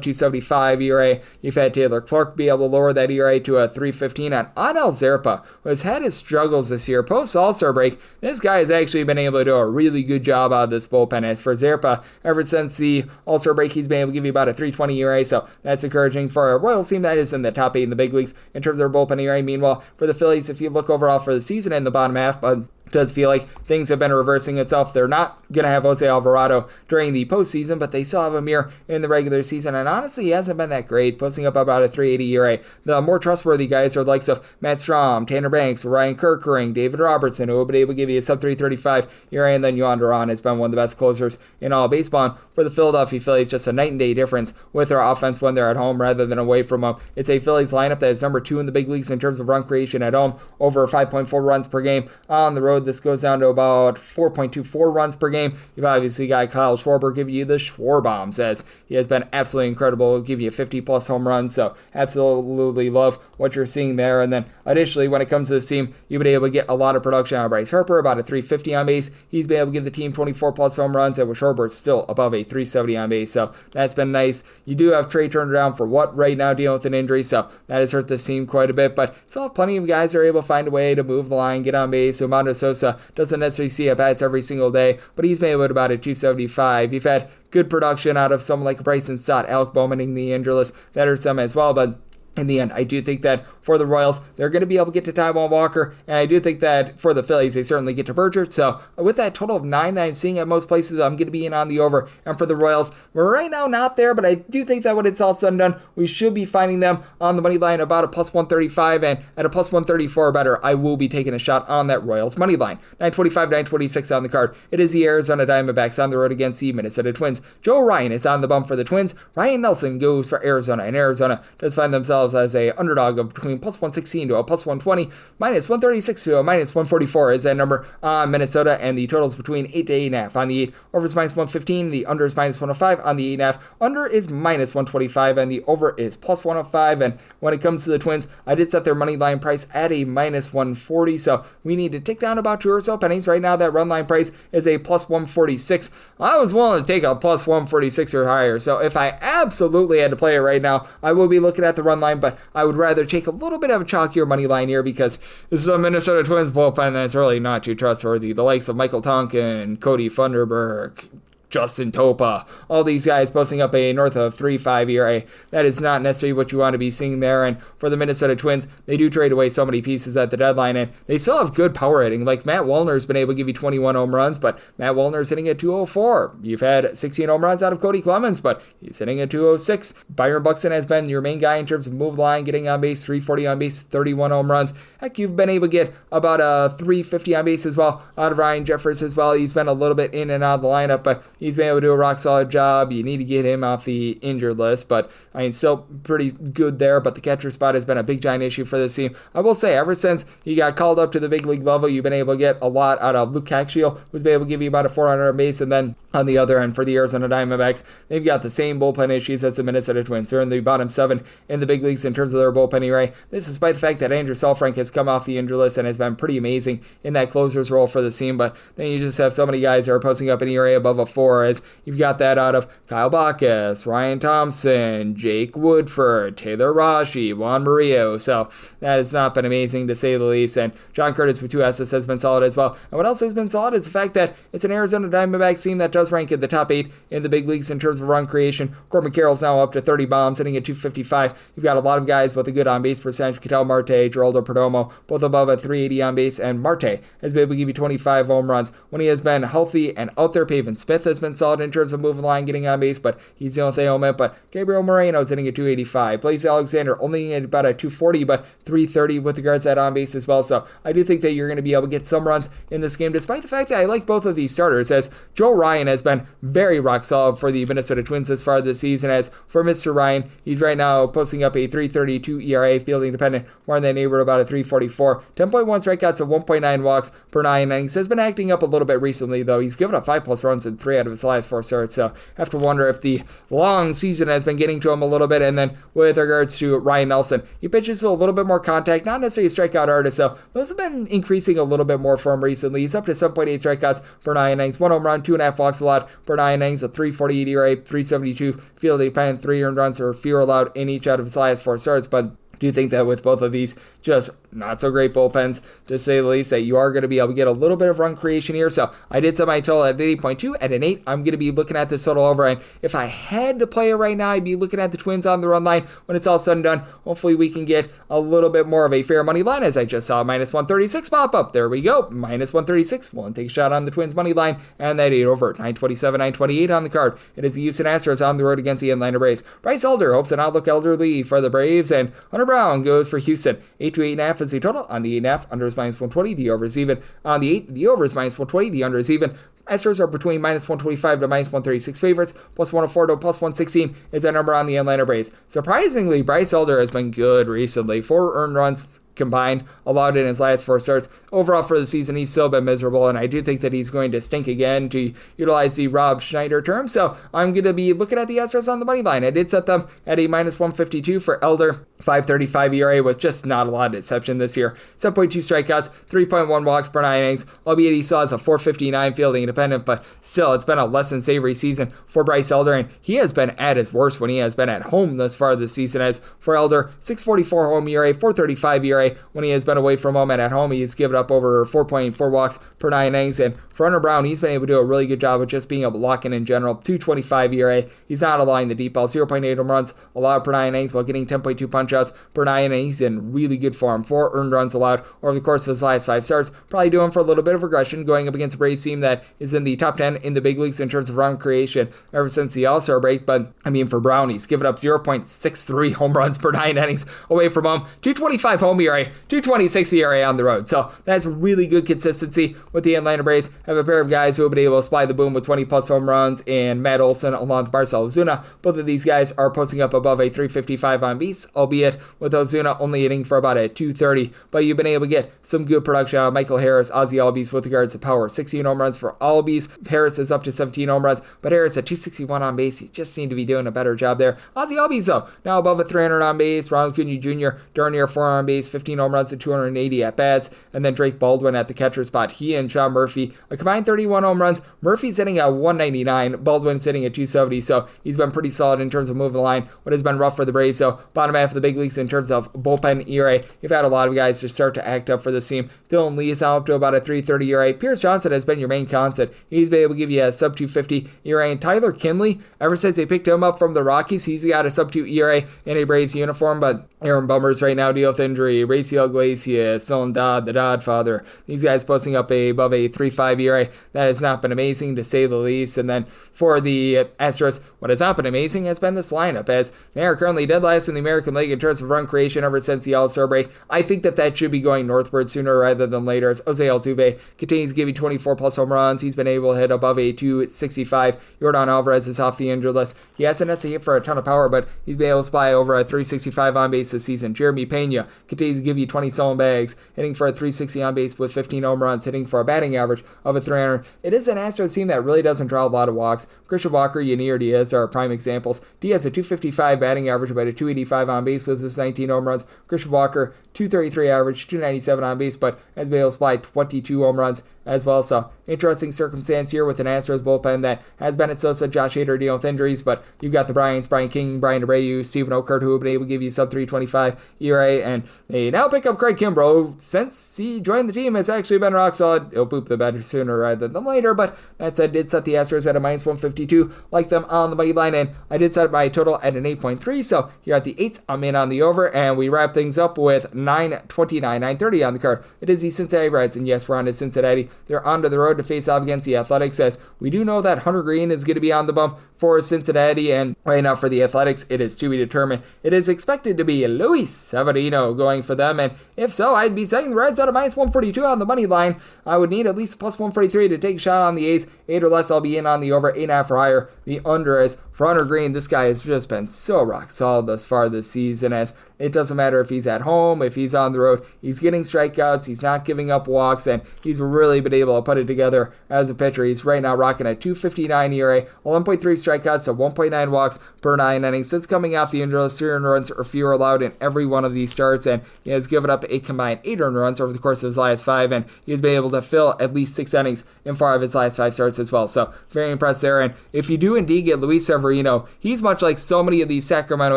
275 ERA. You've had Taylor Clark be able to lower that ERA to a 315. And Anel Zerpa, who has had his struggles this year post All-Star break, this guy has actually been able to do a really good job out of this bullpen. As for Zerpa, ever since the All-Star break, he's been able to give you about a 320 ERA, so that's encouraging for a Royals team that is in the top 8 in the big leagues in terms of their bullpen ERA. Meanwhile, for the Phillies, if you look overall for the season in the bottom half, but does feel like things have been reversing itself. They're not going to have Jose Alvarado during the postseason, but they still have Amir in the regular season, and honestly, he hasn't been that great, posting up about a 380 ERA. The more trustworthy guys are the likes of Matt Strahm, Tanner Banks, Ryan Kerkering, David Robertson, who will be able to give you a sub 335 ERA, and then Yohan Duran has been one of the best closers in all baseball. And for the Philadelphia Phillies, just a night and day difference with their offense when they're at home rather than away from home. It's a Phillies lineup that is number 2 in the big leagues in terms of run creation at home, over 5.4 runs per game. On the road, road, this goes down to about 4.24 runs per game. You've obviously got Kyle Schwarber giving you the Schwarbombs, as he has been absolutely incredible. He'll give you 50-plus home runs, so absolutely love what you're seeing there. And then additionally, when it comes to this team, you've been able to get a lot of production out of Bryce Harper, about a 350 on base. He's been able to give the team 24-plus home runs, and with Schwarber still above a 370 on base, so that's been nice. You do have Trey Turner down for what right now, dealing with an injury, so that has hurt this team quite a bit, but still have plenty of guys that are able to find a way to move the line, get on base. Armando Sosa doesn't necessarily see at-bats every single day, but he's been able to about a 275. You've had good production out of someone like Bryson Stott, Alec Bowman in the injury list. That hurts them as well, but in the end, I do think that for the Royals, they're going to be able to get to Taijuan Walker, and I do think that for the Phillies, they certainly get to Berger. So with that total of 9 that I'm seeing at most places, I'm going to be in on the over. And for the Royals, we're right now not there, but I do think that when it's all said and done, we should be finding them on the money line about a plus 135, and at a plus 134 or better, I will be taking a shot on that Royals money line. 925, 926 on the card. It is the Arizona Diamondbacks on the road against the Minnesota Twins. Joe Ryan is on the bump for the Twins. Ryan Nelson goes for Arizona, and Arizona does find themselves as a underdog of between plus 116 to a plus 120, minus 136 to a minus 144 is that number on Minnesota, and the totals between 8 to 8.5 on the 8. Over is minus 115, the under is minus 105 on the 8.5. Under is minus 125, and the over is plus 105. And when it comes to the Twins, I did set their money line price at a minus 140, so we need to tick down about 2 or so pennies. Right now, that run line price is a plus 146. I was willing to take a plus 146 or higher, so if I absolutely had to play it right now, I will be looking at the run line, but I would rather take a little bit of a chalkier money line here because this is a Minnesota Twins bullpen that's really not too trustworthy. The likes of Michael Tonkin, Cody Funderburk, Justin Topa, all these guys posting up a north of 3.5 ERA. That is not necessarily what you want to be seeing there. And for the Minnesota Twins, they do trade away so many pieces at the deadline, and they still have good power hitting. Like Matt Wallner's been able to give you 21 home runs, but Matt Wallner's hitting at 204. You've had 16 home runs out of Cody Clemens, but he's hitting at 206. Byron Buxton has been your main guy in terms of move line, getting on base, 340 on base, 31 home runs. Heck, you've been able to get about a 350 on base as well out of Ryan Jeffers as well. He's been a little bit in and out of the lineup, but he's been able to do a rock-solid job. You need to get him off the injured list, but I mean, still pretty good there, but the catcher spot has been a big, giant issue for this team. I will say, ever since he got called up to the big league level, you've been able to get a lot out of Luke Caxiel, who's been able to give you about a 400 base, and then on the other end, for the Arizona Diamondbacks, they've got the same bullpen issues as the Minnesota Twins. They're in the bottom 7 in the big leagues in terms of their bullpen ERA. This is despite the fact that Andrew Saalfrank has come off the injury list and has been pretty amazing in that closer's role for the team, but then you just have so many guys that are posting up an ERA above a 4, as you've got that out of Kyle Bacchus, Ryan Thompson, Jake Woodford, Taylor Rashi, Juan Murillo, so that has not been amazing to say the least, and John Curtis with 2 S's has been solid as well. And what else has been solid is the fact that it's an Arizona Diamondbacks team that does rank in the top 8 in the big leagues in terms of run creation. Corbin Carroll's now up to 30 bombs, hitting at 255. You've got a lot of guys with a good on-base percentage. Ketel Marte, Geraldo Perdomo, both above a 380 on base, and Marte has been able to give you 25 home runs when he has been healthy and out there. Pavin Smith has been solid in terms of moving the line, getting on base, but he's dealing with ailment. But Gabriel Moreno is hitting at 285. Blaze Alexander only at about a 240, but 330 with regards to that on base as well. So I do think that you're going to be able to get some runs in this game, despite the fact that I like both of these starters, as Joe Ryan has been very rock solid for the Minnesota Twins this far this season. As for Mr. Ryan, he's right now posting up a 3.32 ERA, fielding dependent, more in that neighborhood about a 3.44, 10.1 strikeouts, and 1.9 walks per 9 innings. Has been acting up a little bit recently, though. He's given up 5+ runs in 3 out of his last 4 starts, so have to wonder if the long season has been getting to him a little bit. And then with regards to Ryan Nelson, he pitches a little bit more contact, not necessarily a strikeout artist, so those have been increasing a little bit more for him recently. He's up to 7.8 strikeouts per 9 innings, 1 home run, 2.5 walks allowed per 9 innings, a 3.48 ERA, 3.72 field dependent, 3 earned runs or fewer allowed in each out of his last 4 starts. But do you think that with both of these just not so great bullpens, to say the least, that you are going to be able to get a little bit of run creation here? So I did set my total at 8.2. At an 8, I'm going to be looking at this total over, and if I had to play it right now, I'd be looking at the Twins on the run line when it's all said and done. Hopefully we can get a little bit more of a fair money line, as I just saw minus 136 pop up. There we go, minus 136. We'll take a shot on the Twins money line, and that 8 over. 927, 928 on the card. It is the Houston Astros on the road against the Atlanta Braves. Bryce Elder hopes to not look elderly for the Braves, and Hunter Brown goes for Houston. 8 to 8.5 is the total. On the 8.5, under is minus 120. The over is even. On the 8, the over is minus 120. The under is even. Astros are between minus 125 to minus 136 favorites. Plus 104 to plus 116 is that number on the Atlanta Braves. Surprisingly, Bryce Elder has been good recently. 4 earned runs, combined allowed in his last 4 starts. Overall for the season, he's still been miserable, and I do think that he's going to stink again, to utilize the Rob Schneider term. So I'm going to be looking at the Astros on the money line. I did set them at a -152 for Elder, 5.35 ERA with just not a lot of deception this year. 7.2 strikeouts, 3.1 walks per 9 innings, albeit he still has a 459 fielding independent, but still, it's been a less than savory season for Bryce Elder, and he has been at his worst when he has been at home thus far this season. As for Elder, 6.44 home ERA, 4.35 ERA when he has been away from home, and at home he's given up over 4.4 walks per 9 innings. And for Hunter Brown, he's been able to do a really good job of just being able to lock in general. 2.25 ERA. He's not allowing the deep ball. 0.8 home runs allowed per 9 innings while getting 10.2 punch-outs per 9 innings. He's in really good form. 4 earned runs allowed over the course of his last 5 starts. Probably doing for a little bit of regression going up against a Braves team that is in the top 10 in the big leagues in terms of run creation ever since the All-Star break. But, I mean, for Brown, he's given up 0.63 home runs per 9 innings away from home. 2.25 home ERA, 2.26 ERA on the road. So that's really good consistency with the Atlanta Braves. Have a pair of guys who have been able to supply the boom with 20-plus home runs, and Matt Olson along with Barcel Ozuna. Both of these guys are posting up above a 355 on base, albeit with Ozuna only hitting for about a 230. But you've been able to get some good production out of Michael Harris, Ozzy Albies with regards to power. 16 home runs for Albies. Harris is up to 17 home runs, but Harris at 261 on base. He just seemed to be doing a better job there. Ozzy Albies, though, now above a 300 on base. Ronald Acuna Jr. darn near 4 on base, 15 home runs and 280 at bats. And then Drake Baldwin at the catcher spot. He and Sean Murphy, a combined 31 home runs. Murphy's hitting at 199. Baldwin's hitting at 270. So he's been pretty solid in terms of moving the line. What has been rough for the Braves. So bottom half of the big leagues in terms of bullpen ERA. You've had a lot of guys to start to act up for this team. Dylan Lee is up to about a 3.30 ERA. Pierce Johnson has been your main constant. He's been able to give you a sub 2.50 ERA. And Tyler Kinley, ever since they picked him up from the Rockies, he's got a sub 2 ERA in a Braves uniform. But Aaron Bummers right now deal with injury. Raciel Iglesias, Nolan Dodd, the Doddfather. These guys posting up above a 3.5 ERA. That has not been amazing to say the least. And then for the Astros, what has not been amazing has been this lineup, as they are currently dead last in the American League in terms of run creation ever since the All-Star break. I think that should be going northward sooner rather than later, as Jose Altuve continues to give you 24-plus home runs. He's been able to hit above a 265. Yordan Alvarez is off the injured list. He hasn't necessarily hit for a ton of power, but he's been able to spy over a 365 on base this season. Jeremy Pena continues to give you 20 stolen bags, hitting for a 360 on base with 15 home runs, hitting for a batting average of a 300. It is an Astros team that really doesn't draw a lot of walks. Christian Walker, Yanier Diaz are prime examples. Diaz a 255 batting average, about a 285 on base with his 19 home runs. Christian Walker, 233 average, 297 on base, but has been able to supply 22 home runs as well. So interesting circumstance here with an Astros bullpen that has Bennett Sosa, Josh Hader dealing with injuries, but you've got the Bryants, Brian King, Brian Abreu, Stephen Okert, who have been able to give you sub 325 ERA, and they now pick up Craig Kimbrough. Since he joined the team, has actually been rock solid. He'll poop the bed sooner rather than later, but that said, did set the Astros at a -152, like them on the money line, and I did set my total at an 8.3, so here at the 8s, I'm in on the over, and we wrap things up with 9:29, 9:30 on the card. It is the Cincinnati Reds, and yes, we're on to Cincinnati. They're onto the road to face off against the Athletics, as we do know that Hunter Green is going to be on the bump for Cincinnati, and right now for the Athletics, it is to be determined. It is expected to be Luis Severino going for them, and if so, I'd be setting the Reds at a -142 on the money line. I would need at least +143 to take a shot on the A's. 8 or less, I'll be in on the over. 8.5 or higher, the under. As for Hunter Green, this guy has just been so rock solid thus far this season, as it doesn't matter if he's at home, if he's on the road, he's getting strikeouts, he's not giving up walks, and he's really been able to put it together as a pitcher. He's right now rocking a 2.59 ERA, 11.3 strikeouts, so 1.9 walks per 9 innings. Since coming off the injury list, 3 earned runs or fewer allowed in every one of these starts, and he has given up a combined 8 earned runs over the course of his last 5, and he's been able to fill at least 6 innings in 4 of his last 5 starts as well. So very impressed there. And if you do indeed get Luis Severino, he's much like so many of these Sacramento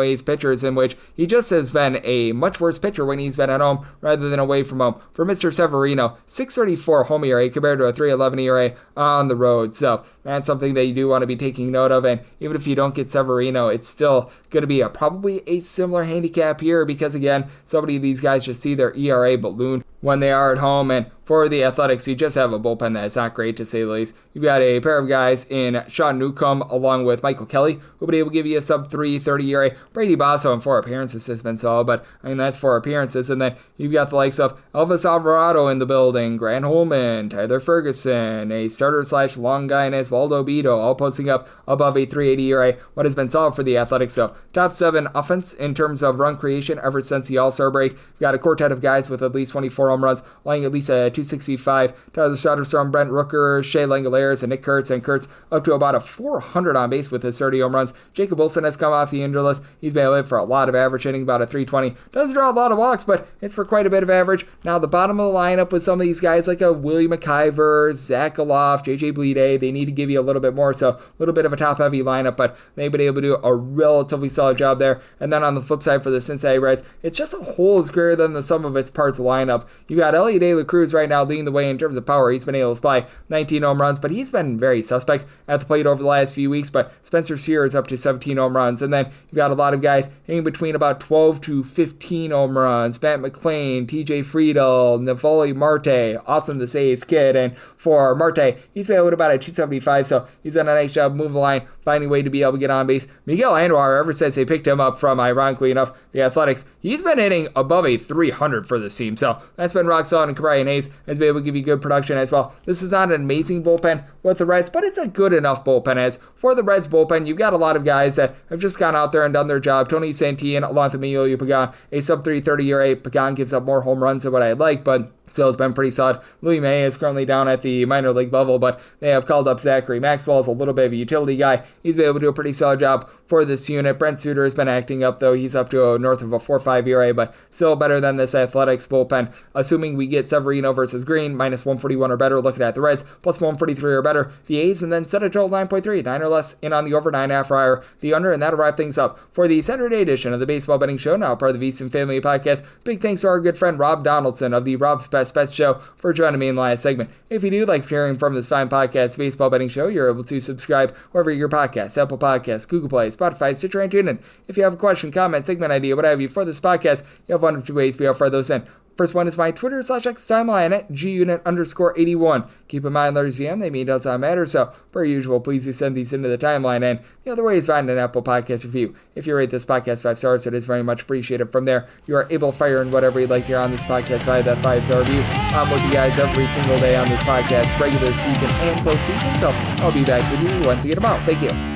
A's pitchers, in which he just has been a much worse pitcher when he's been at home rather than away from home. For Mr. Severino, 6.34 home ERA compared to a 3.11 ERA on the road. So that's something that you do want to be taking note of. And even if you don't get Severino, it's still going to be probably a similar handicap here, because again, so many of these guys just see their ERA balloon when they are at home. And for the Athletics, you just have a bullpen that is not great, to say the least. You've got a pair of guys in Sean Newcomb along with Michael Kelly, who'll be able to give you a sub-3.30 ERA. Brady Basso in 4 appearances has been solid, but that's 4 appearances. And then you've got the likes of Elvis Alvarado in the building, Grant Holman, Tyler Ferguson, a starter/long guy in Osvaldo Bido, all posting up above a 3.80 ERA. What has been solid for the Athletics, so top 7 offense in terms of run creation ever since the All-Star break. You've got a quartet of guys with at least 24 home runs, allowing at least a 265. Tyler Soderstrom, Brent Rooker, Shea Langoliers, and Nick Kurtz. And Kurtz up to about a 400 on base with his 30 home runs. Jacob Wilson has come off the injured list. He's been able to hit for a lot of average hitting, about a 320. Doesn't draw a lot of walks, but it's for quite a bit of average. Now, the bottom of the lineup with some of these guys like a Willie McIver, Zach Aloff, JJ Bleday, they need to give you a little bit more, so a little bit of a top-heavy lineup, but they've been able to do a relatively solid job there. And then on the flip side for the Cincinnati Reds, it's just a whole is greater than the sum of its parts lineup. You got Elliot De La Cruz right now leading the way in terms of power. He's been able to supply 19 home runs, but he's been very suspect at the plate over the last few weeks. But Spencer Steer is up to 17 home runs. And then you've got a lot of guys hanging between about 12 to 15 home runs. Matt McClain, TJ Friedel, Navoli Marte, Austin the Say's kid. And for Marte, he's been able to about a 275, so he's done a nice job moving the line, finding a way to be able to get on base. Miguel Andujar, ever since they picked him up from, ironically enough, the Athletics, he's been hitting above a 300 for this team. So that's been rock solid, and Brian Hayes has been able to give you good production as well. This is not an amazing bullpen with the Reds, but it's a good enough bullpen. As for the Reds bullpen, you've got a lot of guys that have just gone out there and done their job. Tony Santillan along with Emilio Pagan, a sub-3.30 ERA. Pagan gives up more home runs than what I'd like, but still has been pretty solid. Louis May is currently down at the minor league level, but they have called up Zachary Maxwell as a little bit of a utility guy. He's been able to do a pretty solid job for this unit. Brent Suter has been acting up, though. He's up to north of a 4.5 ERA, but still better than this Athletics bullpen. Assuming we get Severino versus Green, minus 141 or better, looking at the Reds, plus 143 or better, the A's, and then set a total 9.3, 9 or less, in on the over, 9.5 or higher, the under, and that'll wrap things up for the Saturday edition of the Baseball Betting Show, now part of the VSiN Family Podcast. Big thanks to our good friend Rob Donaldson of the Rob's Best Bets Show for joining me in the last segment. If you do like hearing from this fine podcast, Baseball Betting Show, you're able to subscribe wherever your podcasts, Apple Podcasts, Google Play, Spotify, Stitcher, and TuneIn. If you have a question, comment, segment idea, what have you for this podcast, you have one of 2 ways to be able to fire those in. First one is my Twitter/X timeline at gunit_81. Keep in mind, letters VM, they mean does not matter, so per usual, please do send these into the timeline. And the other way is find an Apple Podcast review. If you rate this podcast 5 stars, it is very much appreciated. From there, you are able to fire in whatever you'd like to hear on this podcast via that 5-star review. I'm with you guys every single day on this podcast, regular season and postseason, so I'll be back with you once again tomorrow. Thank you.